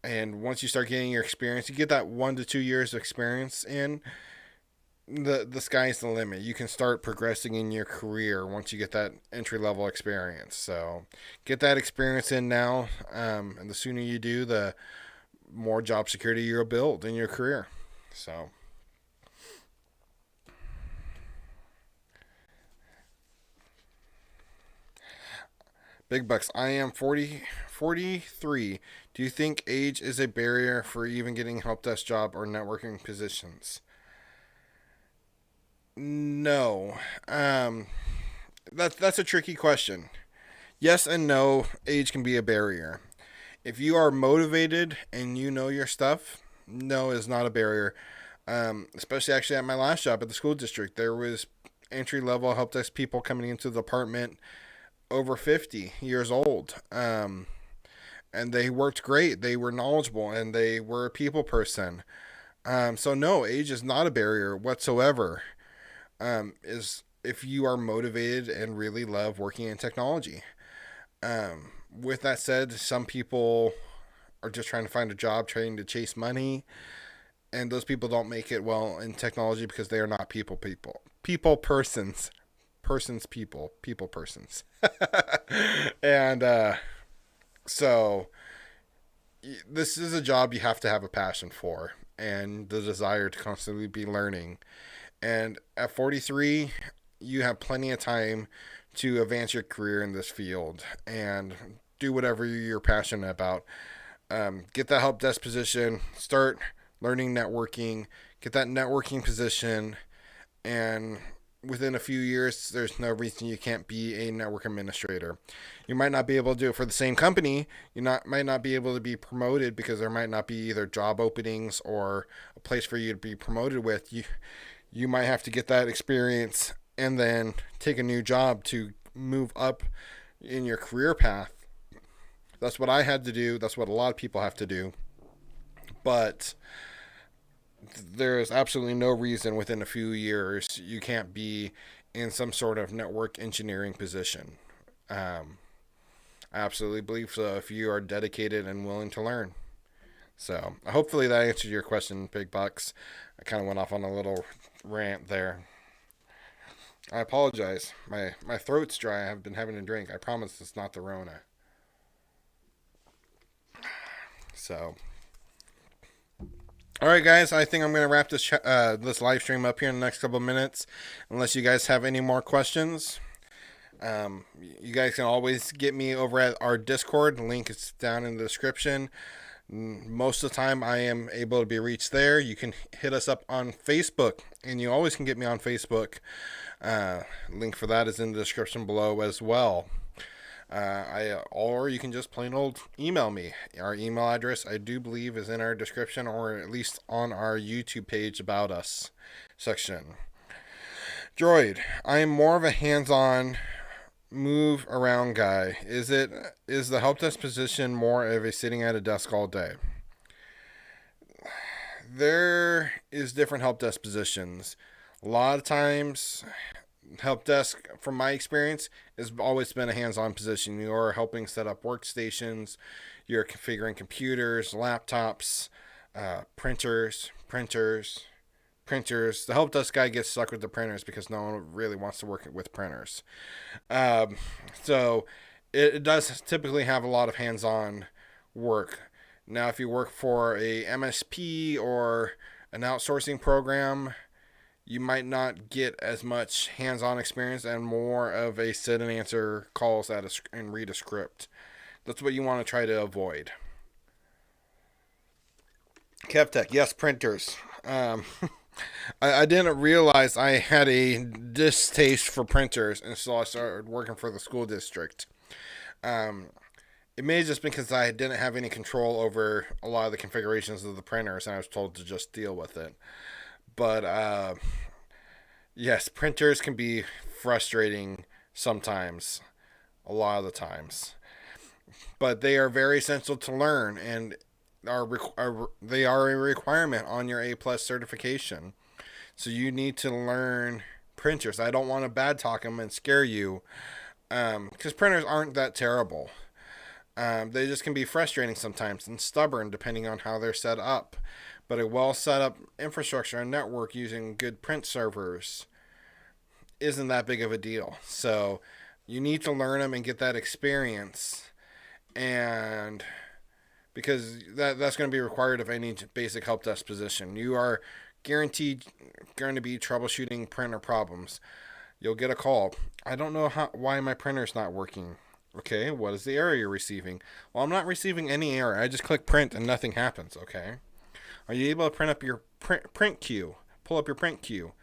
And once you start getting your experience, you get that 1 to 2 years of experience in, the sky's the limit. You can start progressing in your career once you get that entry level experience. So get that experience in now, and the sooner you do, the more job security you'll build in your career. So big bucks. I am 43. Do you think age is a barrier for even getting help desk job or networking positions? No. That's a tricky question. Yes and no. Age can be a barrier. If you are motivated and you know your stuff, no is not a barrier. Especially actually at my last job at the school district, there was entry level help desk people coming into the department over 50 years old. And they worked great. They were knowledgeable and they were a people person. So no, age is not a barrier whatsoever. Is if you are motivated and really love working in technology. With that said, some people are just trying to find a job, trying to chase money, and those people don't make it well in technology because they are not people persons, people persons, and so this is a job you have to have a passion for and the desire to constantly be learning. And at 43, you have plenty of time to advance your career in this field and do whatever you're passionate about. Get that help desk position, start learning networking, get that networking position, and within a few years, there's no reason you can't be a network administrator. You might not be able to do it for the same company. Might not be able to be promoted because there might not be either job openings or a place for you to be promoted with. You might have to get that experience and then take a new job to move up in your career path. That's what I had to do. That's what a lot of people have to do. But there is absolutely no reason within a few years you can't be in some sort of network engineering position. I absolutely believe so if you are dedicated and willing to learn. So hopefully that answered your question, Big Bucks. I kind of went off on a little rant there. I apologize. My throat's dry. I've been having a drink. I promise it's not the Rona. So, all right, guys. I think I'm going to wrap this live stream up here in the next couple of minutes. Unless you guys have any more questions, you guys can always get me over at our Discord. The link is down in the description. Most of the time I am able to be reached there. You can hit us up on Facebook, and you always can get me on Facebook. Link for that is in the description below as well. Or you can just plain old email me. Our email address, I do believe, is in our description, or at least on our YouTube page about us section. Droid, I am more of a hands-on move around guy. Is the help desk position more of a sitting at a desk all day? There is different help desk positions. A lot of times, help desk, from my experience, has always been a hands-on position. You're helping set up workstations, you're configuring computers, laptops, printers. The help desk guy gets stuck with the printers because no one really wants to work with printers. So it does typically have a lot of hands-on work. Now, if you work for a MSP or an outsourcing program, you might not get as much hands-on experience and more of a sit and answer calls and read a script. That's what you want to try to avoid. KevTech, yes, printers. I didn't realize I had a distaste for printers until I started working for the school district. It may have just been because I didn't have any control over a lot of the configurations of the printers, and I was told to just deal with it. But yes, printers can be frustrating sometimes, a lot of the times. But they are very essential to learn, and they are a requirement on your A plus certification. So you need to learn printers. I don't want to bad talk them and scare you, because printers aren't that terrible. They just can be frustrating sometimes and stubborn depending on how they're set up. But a well set up infrastructure and network using good print servers isn't that big of a deal. So you need to learn them and get that experience, and because that's going to be required of any basic help desk position. You are guaranteed going to be troubleshooting printer problems. You'll get a call. I don't know why my printer's not working. Okay, what is the error you're receiving? Well, I'm not receiving any error. I just click print and nothing happens. Okay. Are you able to print up your print queue? Pull up your print queue.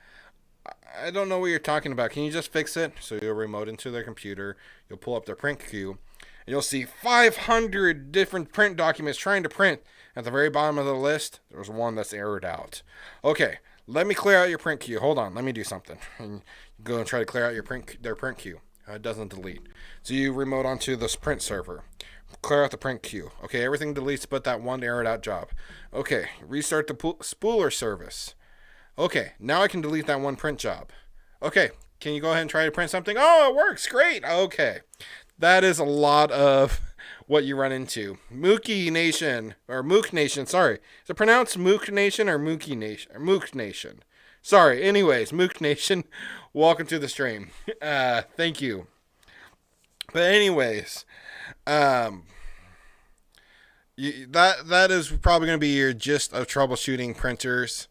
I don't know what you're talking about. Can you just fix it? So you'll remote into their computer. You'll pull up their print queue. And you'll see 500 different print documents trying to print. At the very bottom of the list, there's one that's errored out. Okay, let me clear out your print queue. Hold on, let me do something. And you go and try to clear out their print queue. It doesn't delete. So you remote onto this print server. Clear out the print queue. Okay, everything deletes but that one errored out job. Okay, restart the spooler service. Okay, now I can delete that one print job. Okay, can you go ahead and try to print something? Oh, it works. Great. Okay. That is a lot of what you run into. Mookie Nation, or Mook Nation, sorry. Is it pronounced Mook Nation or Mookie Nation? Or Mook Nation. Sorry. Anyways, Mook Nation, welcome to the stream. Thank you. But anyways, that is probably going to be your gist of troubleshooting printers.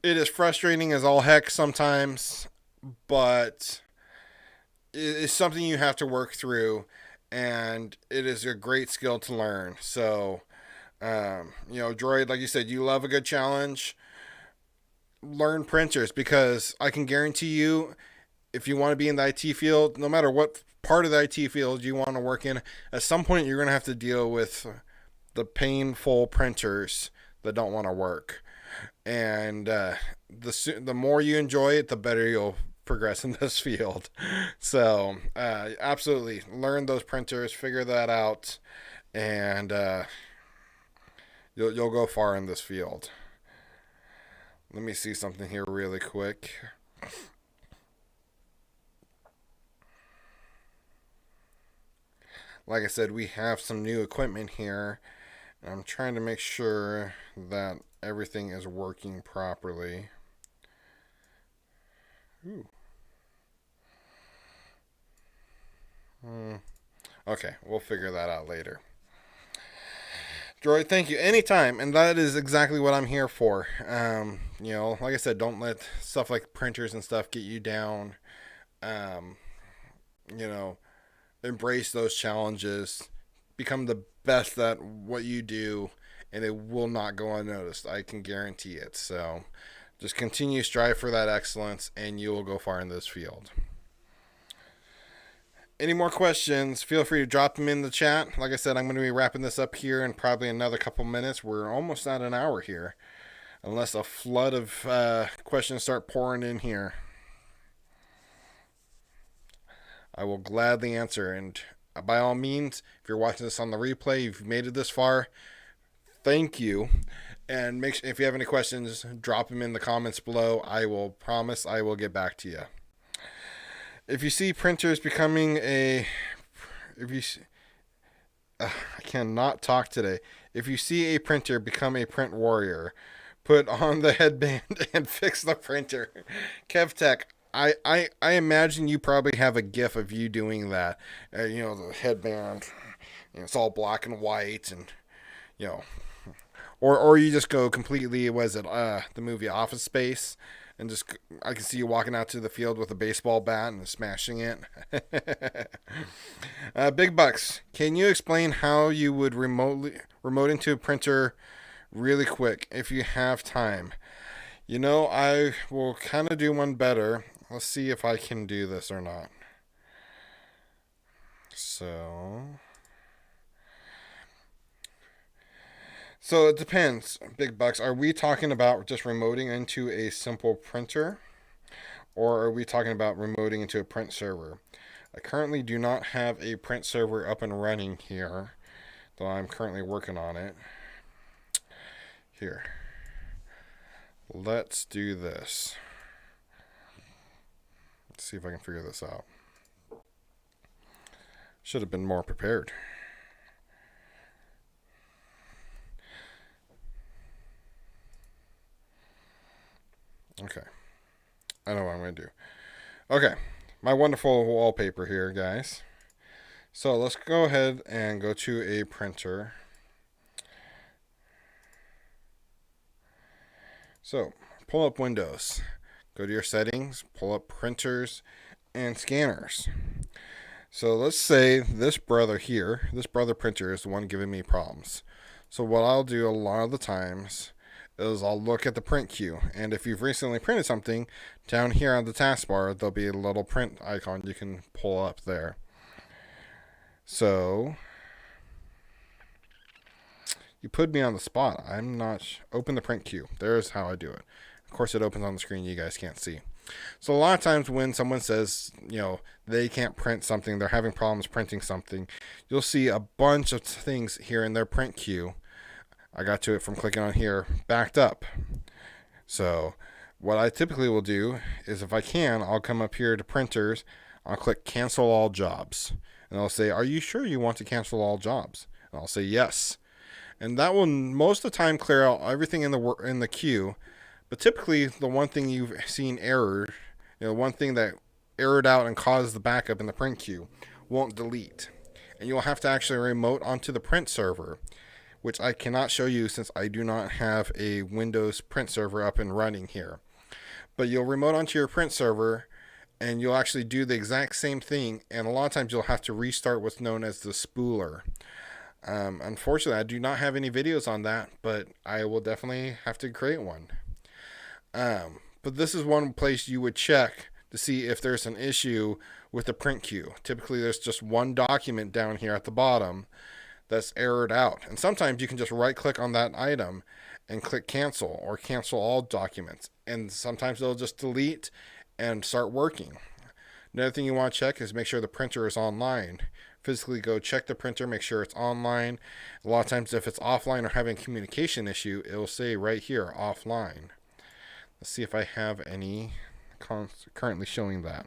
It is frustrating as all heck sometimes, but it's something you have to work through, and it is a great skill to learn. So, Droid, like you said, you love a good challenge. Learn printers, because I can guarantee you, if you want to be in the IT field, no matter what part of the IT field you want to work in, at some point you're going to have to deal with the printers that don't want to work. And the more you enjoy it, the better you'll progress in this field. So absolutely learn those printers, figure that out, and you'll go far in this field. Let me see something here really quick. Like I said, we have some new equipment here. I'm trying to make sure that everything is working properly. Ooh. Okay, we'll figure that out later. Droid, thank you. Anytime, and that is exactly what I'm here for. Like I said, don't let stuff like printers and stuff get you down. Embrace those challenges. Become the best at what you do, and it will not go unnoticed. I can guarantee it. So just continue to strive for that excellence, and you will go far in this field. Any more questions, feel free to drop them in the chat. Like I said, I'm going to be wrapping this up here in probably another couple minutes. We're almost at an hour here, unless a flood of questions start pouring in here. I will gladly answer, and by all means, if you're watching this on the replay, you've made it this far, thank you. And make sure, if you have any questions, drop them in the comments below. I will promise I will get back to you. If you see printers becoming I cannot talk today. If you see a printer become a print warrior, put on the headband and fix the printer. KevTech, I imagine you probably have a gif of you doing that. The headband, it's all black and white, and or you just go completely. Was it the movie Office Space? And I can see you walking out to the field with a baseball bat and smashing it. Big Bucks, can you explain how you would remote into a printer really quick if you have time? I will kind of do one better. Let's see if I can do this or not. So it depends, Big Bucks. Are we talking about just remoting into a simple printer, or are we talking about remoting into a print server? I currently do not have a print server up and running here, though I'm currently working on it. Here. Let's do this. Let's see if I can figure this out. Should have been more prepared. Okay. I know what I'm going to do. Okay. My wonderful wallpaper here, guys. So let's go ahead and go to a printer. So pull up Windows. Go to your settings, pull up printers and scanners. So let's say this brother here, this brother printer is the one giving me problems. So what I'll do a lot of the times is I'll look at the print queue. And if you've recently printed something, down here on the taskbar, there'll be a little print icon you can pull up there. So you put me on the spot. I'm not... Open the print queue. There's how I do it. Of course, it opens on the screen you guys can't see. So a lot of times when someone says, they can't print something, they're having problems printing something, you'll see a bunch of things here in their print queue. I got to it from clicking on here, backed up. So what I typically will do is, if I can, I'll come up here to printers, I'll click cancel all jobs. And I'll say, are you sure you want to cancel all jobs? And I'll say yes. And that will most of the time clear out everything in the queue. But typically, the one thing you've seen error, one thing that errored out and caused the backup in the print queue, won't delete. And you'll have to actually remote onto the print server, which I cannot show you since I do not have a Windows print server up and running here. But you'll remote onto your print server, and you'll actually do the exact same thing. And a lot of times you'll have to restart what's known as the spooler. Unfortunately, I do not have any videos on that, but I will definitely have to create one. But this is one place you would check to see if there's an issue with the print queue. Typically, there's just one document down here at the bottom that's errored out. And sometimes you can just right click on that item and click cancel or cancel all documents. And sometimes it'll just delete and start working. Another thing you want to check is make sure the printer is online. Physically go check the printer, make sure it's online. A lot of times if it's offline or having a communication issue, it will say right here, offline. Let's see if I have any currently showing that.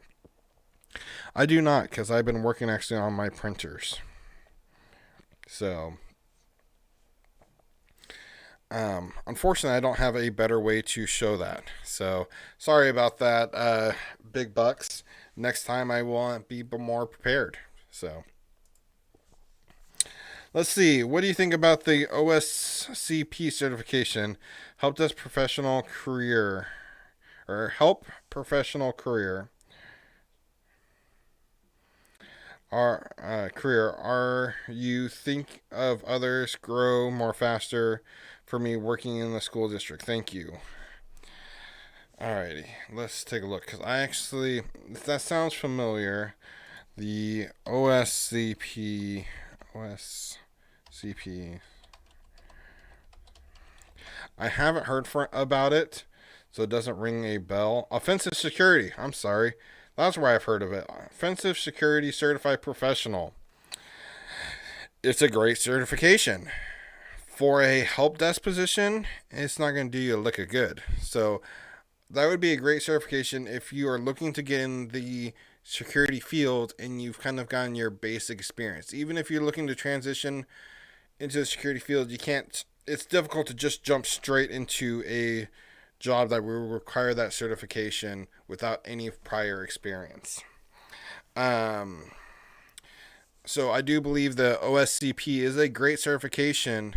I do not, because I've been working actually on my printers. So, unfortunately, I don't have a better way to show that. So, sorry about that, big bucks. Next time I will be more prepared. So, let's see. What do you think about the OSCP certification? Help professional career. Are you think of others grow more faster for me working in the school district? Thank you. Alrighty, let's take a look, because if that sounds familiar, the OSCP, I haven't heard about it, so it doesn't ring a bell. Offensive security, I'm sorry. That's where I've heard of it. Offensive Security Certified Professional. It's a great certification. For a help desk position, it's not going to do you a lick of good. So that would be a great certification if you are looking to get in the security field and you've kind of gotten your basic experience. Even if you're looking to transition into the security field, it's difficult to just jump straight into a job that will require that certification without any prior experience. So I do believe the OSCP is a great certification.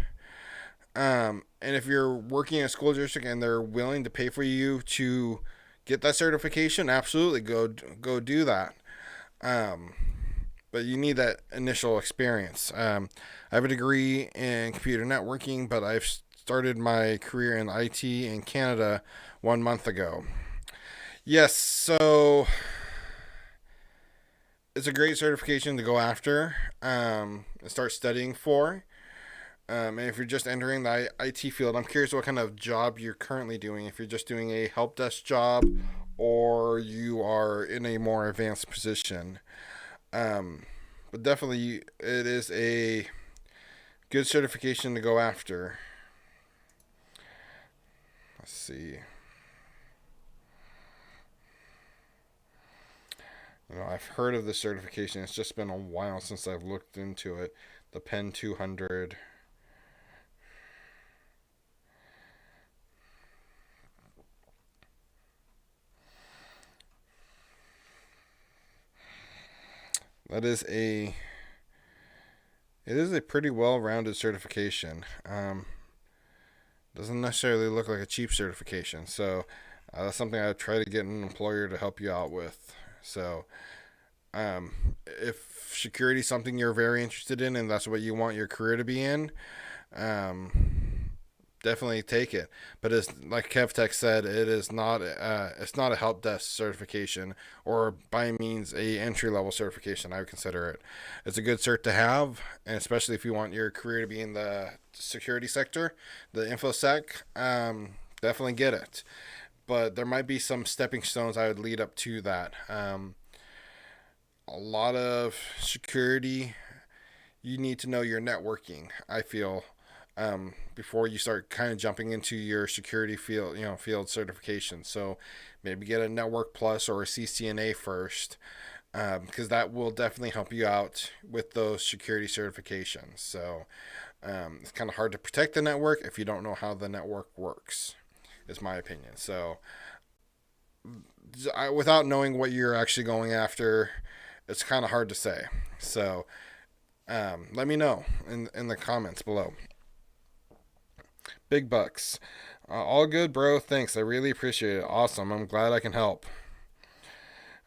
And if you're working in a school district and they're willing to pay for you to get that certification, absolutely go do that. But you need that initial experience. I have a degree in computer networking, but I've started my career in IT in Canada 1 month ago. Yes, so it's a great certification to go after and start studying for. And if you're just entering the IT field, I'm curious what kind of job you're currently doing. If you're just doing a help desk job or you are in a more advanced position. But definitely it is a good certification to go after. Let's see. I've heard of the certification. It's just been a while since I've looked into it. The Pen 200. That is a It is a pretty well-rounded certification. Doesn't necessarily look like a cheap certification, so that's something I try to get an employer to help you out with. So, if security is something you're very interested in and that's what you want your career to be in, um, definitely take it. But as like KevTech said, it's not a help desk certification or by means a entry level certification. I would consider it. It's a good cert to have, and especially if you want your career to be in the security sector, the infosec. Definitely get it. But there might be some stepping stones I would lead up to that. A lot of security, you need to know your networking. I feel before you start kind of jumping into your security field, field certification. So maybe get a Network Plus or a CCNA first, because that will definitely help you out with those security certifications. So it's kind of hard to protect the network if you don't know how the network works, is my opinion. So without knowing what you're actually going after, it's kind of hard to say. So let me know in the comments below. Big bucks. All good, bro. Thanks. I really appreciate it. Awesome. I'm glad I can help.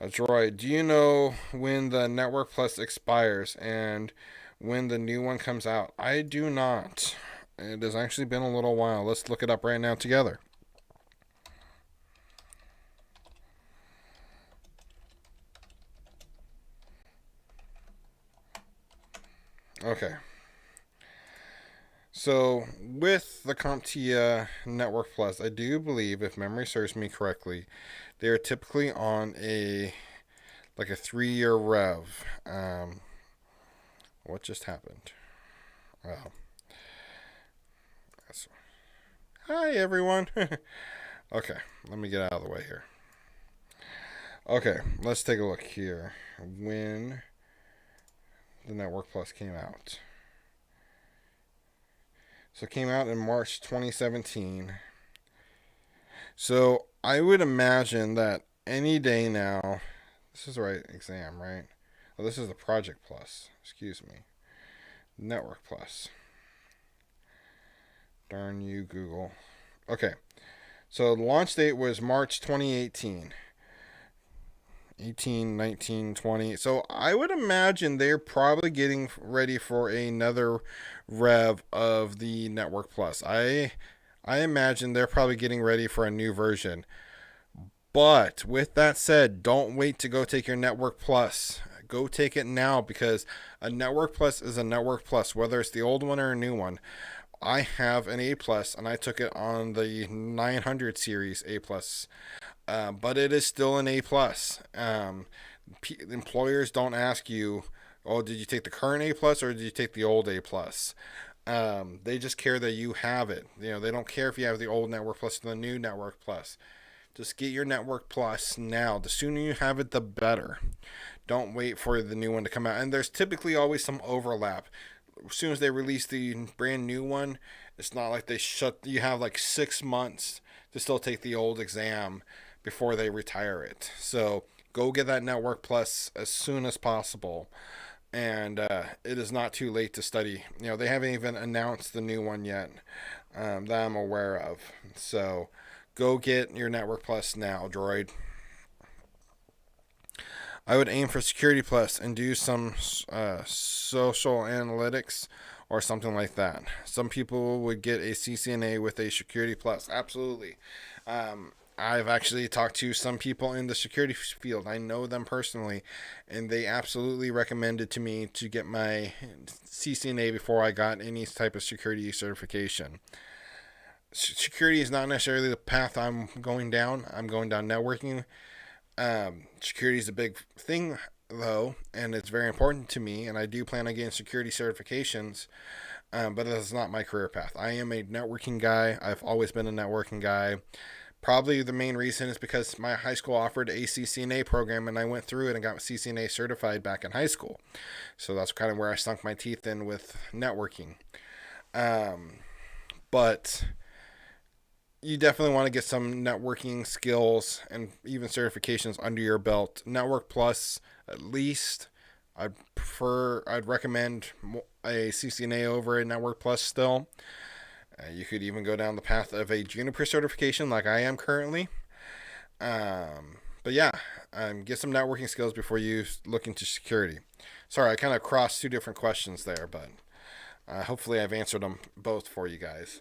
Droid, do you know when the Network Plus expires and when the new one comes out? I do not. It has actually been a little while. Let's look it up right now together. Okay. So, with the CompTIA Network Plus, I do believe, if memory serves me correctly, they are typically on a 3-year rev. What just happened? Well, hi everyone. Okay, let me get out of the way here. Okay, let's take a look here. When the Network Plus came out. So it came out in March 2017. So I would imagine that any day now, this is the right exam, right? Oh, this is the Project Plus. Excuse me. Network Plus. Darn you, Google. Okay. So the launch date was March 2018. 18, 19, 20. So I would imagine they're probably getting ready for another rev of the Network Plus. I imagine they're probably getting ready for a new version. But with that said, don't wait to go take your Network Plus. Go take it now, because a Network Plus is a Network Plus, whether it's the old one or a new one. I have an A plus, and I took it on the 900 series A plus. But it is still an A plus. Employers don't ask you, "Oh, did you take the current A plus or did you take the old A plus?" They just care that you have it. They don't care if you have the old Network Plus or the new Network Plus. Just get your Network Plus now. The sooner you have it, the better. Don't wait for the new one to come out. And there's typically always some overlap. As soon as they release the brand new one, it's not like you have 6 months to still take the old exam before they retire it. So go get that Network Plus as soon as possible. And it is not too late to study. They haven't even announced the new one yet that I'm aware of. So go get your Network Plus now, droid. I would aim for Security Plus and do some social analytics or something like that. Some people would get a CCNA with a Security Plus. Absolutely. I've actually talked to some people in the security field. I know them personally, and they absolutely recommended to me to get my CCNA before I got any type of security certification. Security is not necessarily the path I'm going down. I'm going down networking. Security is a big thing, though, and it's very important to me, and I do plan on getting security certifications. but that's not my career path. I am a networking guy. I've always been a networking guy. Probably the main reason is because my high school offered a CCNA program, and I went through it and got CCNA certified back in high school. So that's kind of where I sunk my teeth in with networking. But you definitely want to get some networking skills and even certifications under your belt. Network Plus, at least. I'd recommend a CCNA over a Network Plus still. You could even go down the path of a Juniper certification like I am currently. But yeah, get some networking skills before you look into security. Sorry, I kind of crossed two different questions there, but hopefully I've answered them both for you guys.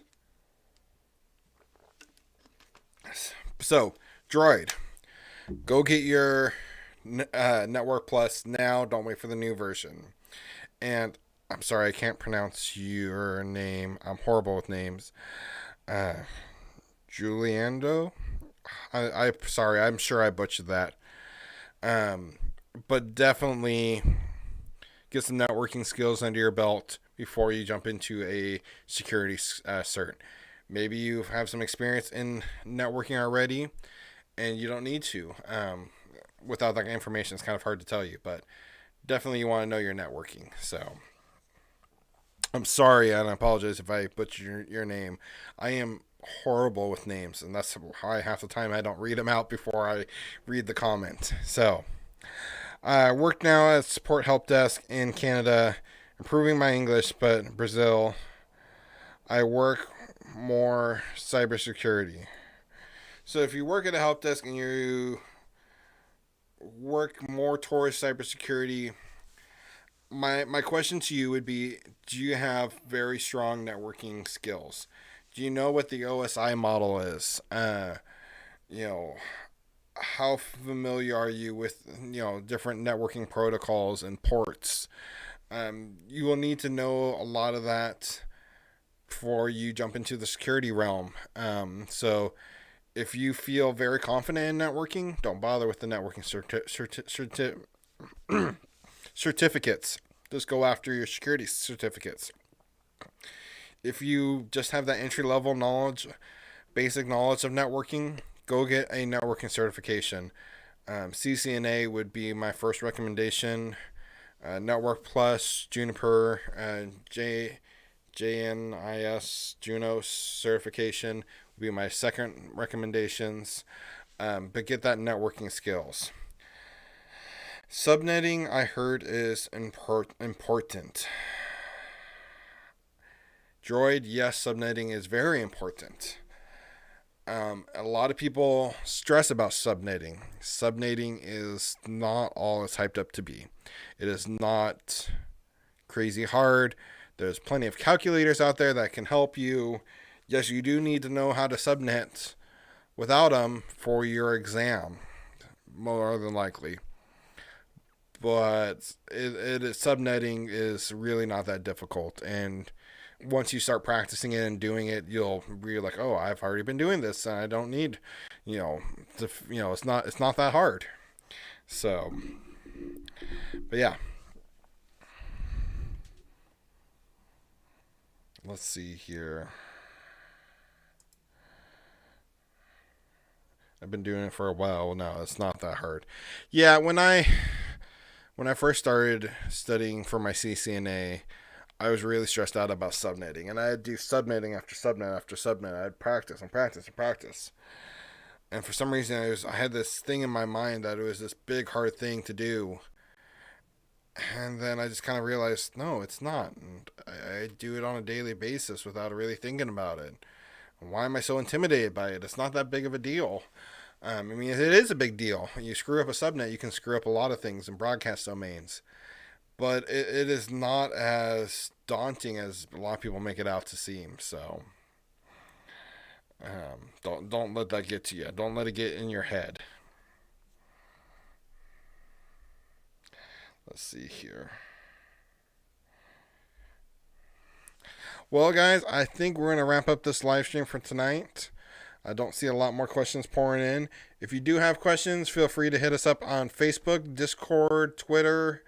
So, Droid, go get your Network Plus now. Don't wait for the new version. And I'm sorry, I can't pronounce your name. I'm horrible with names. Juliando? I'm sorry, I'm sure I butchered that. But definitely get some networking skills under your belt before you jump into a security cert. Maybe you have some experience in networking already, and you don't need to. Without that information, it's kind of hard to tell you, but definitely you want to know your networking. So I'm sorry, and I apologize if I butchered your name. I am horrible with names, and that's why half the time I don't read them out before I read the comment. So I work now at support help desk in Canada, improving my English, but Brazil. I work more cybersecurity. So if you work at a help desk and you work more towards cybersecurity, my question to you would be, do you have very strong networking skills? Do you know what the OSI model is? You know, how familiar are you with, different networking protocols and ports? You will need to know a lot of that before you jump into the security realm. So if you feel very confident in networking, don't bother with the networking certificates. Just go after your security certificates. If you just have that entry level knowledge, basic knowledge of networking, go get a networking certification. CCNA would be my first recommendation. Network Plus, Juniper, JNIS, Juno certification would be my second recommendations. But get that networking skills. Subnetting, I heard, is important. Droid, yes, subnetting is very important. A lot of people stress about subnetting. Subnetting is not all it's hyped up to be. It is not crazy hard. There's plenty of calculators out there that can help you. Yes, you do need to know how to subnet without them for your exam, more than likely. But subnetting is really not that difficult, and once you start practicing it and doing it, you'll be like, oh, I've already been doing this, and I don't need, it's not that hard. So, but yeah. Let's see here. I've been doing it for a while now. It's not that hard. Yeah, when I first started studying for my CCNA, I was really stressed out about subnetting, and I'd do subnetting after subnet after subnet. I'd practice and practice and practice. And for some reason, I had this thing in my mind that it was this big, hard thing to do. And then I just kind of realized, no, it's not. And I do it on a daily basis without really thinking about it. Why am I so intimidated by it? It's not that big of a deal. I mean, it is a big deal. You screw up a subnet, you can screw up a lot of things in broadcast domains. But it is not as daunting as a lot of people make it out to seem. So don't let that get to you. Don't let it get in your head. Let's see here. Well, guys, I think we're going to wrap up this live stream for tonight. I don't see a lot more questions pouring in. If you do have questions, feel free to hit us up on Facebook, Discord, Twitter,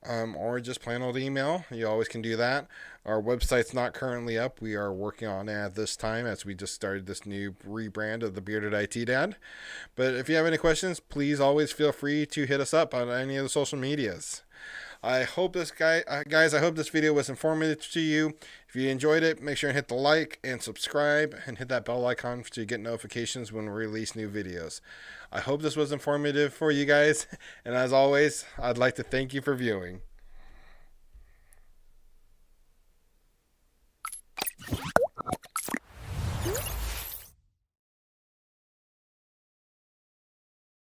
or just plain old email. You always can do that. Our website's not currently up. We are working on it at this time as we just started this new rebrand of the Bearded IT Dad. But if you have any questions, please always feel free to hit us up on any of the social medias. I hope guys, I hope this video was informative to you. If you enjoyed it, make sure and hit the like and subscribe and hit that bell icon to get notifications when we release new videos. I hope this was informative for you guys. And as always, I'd like to thank you for viewing.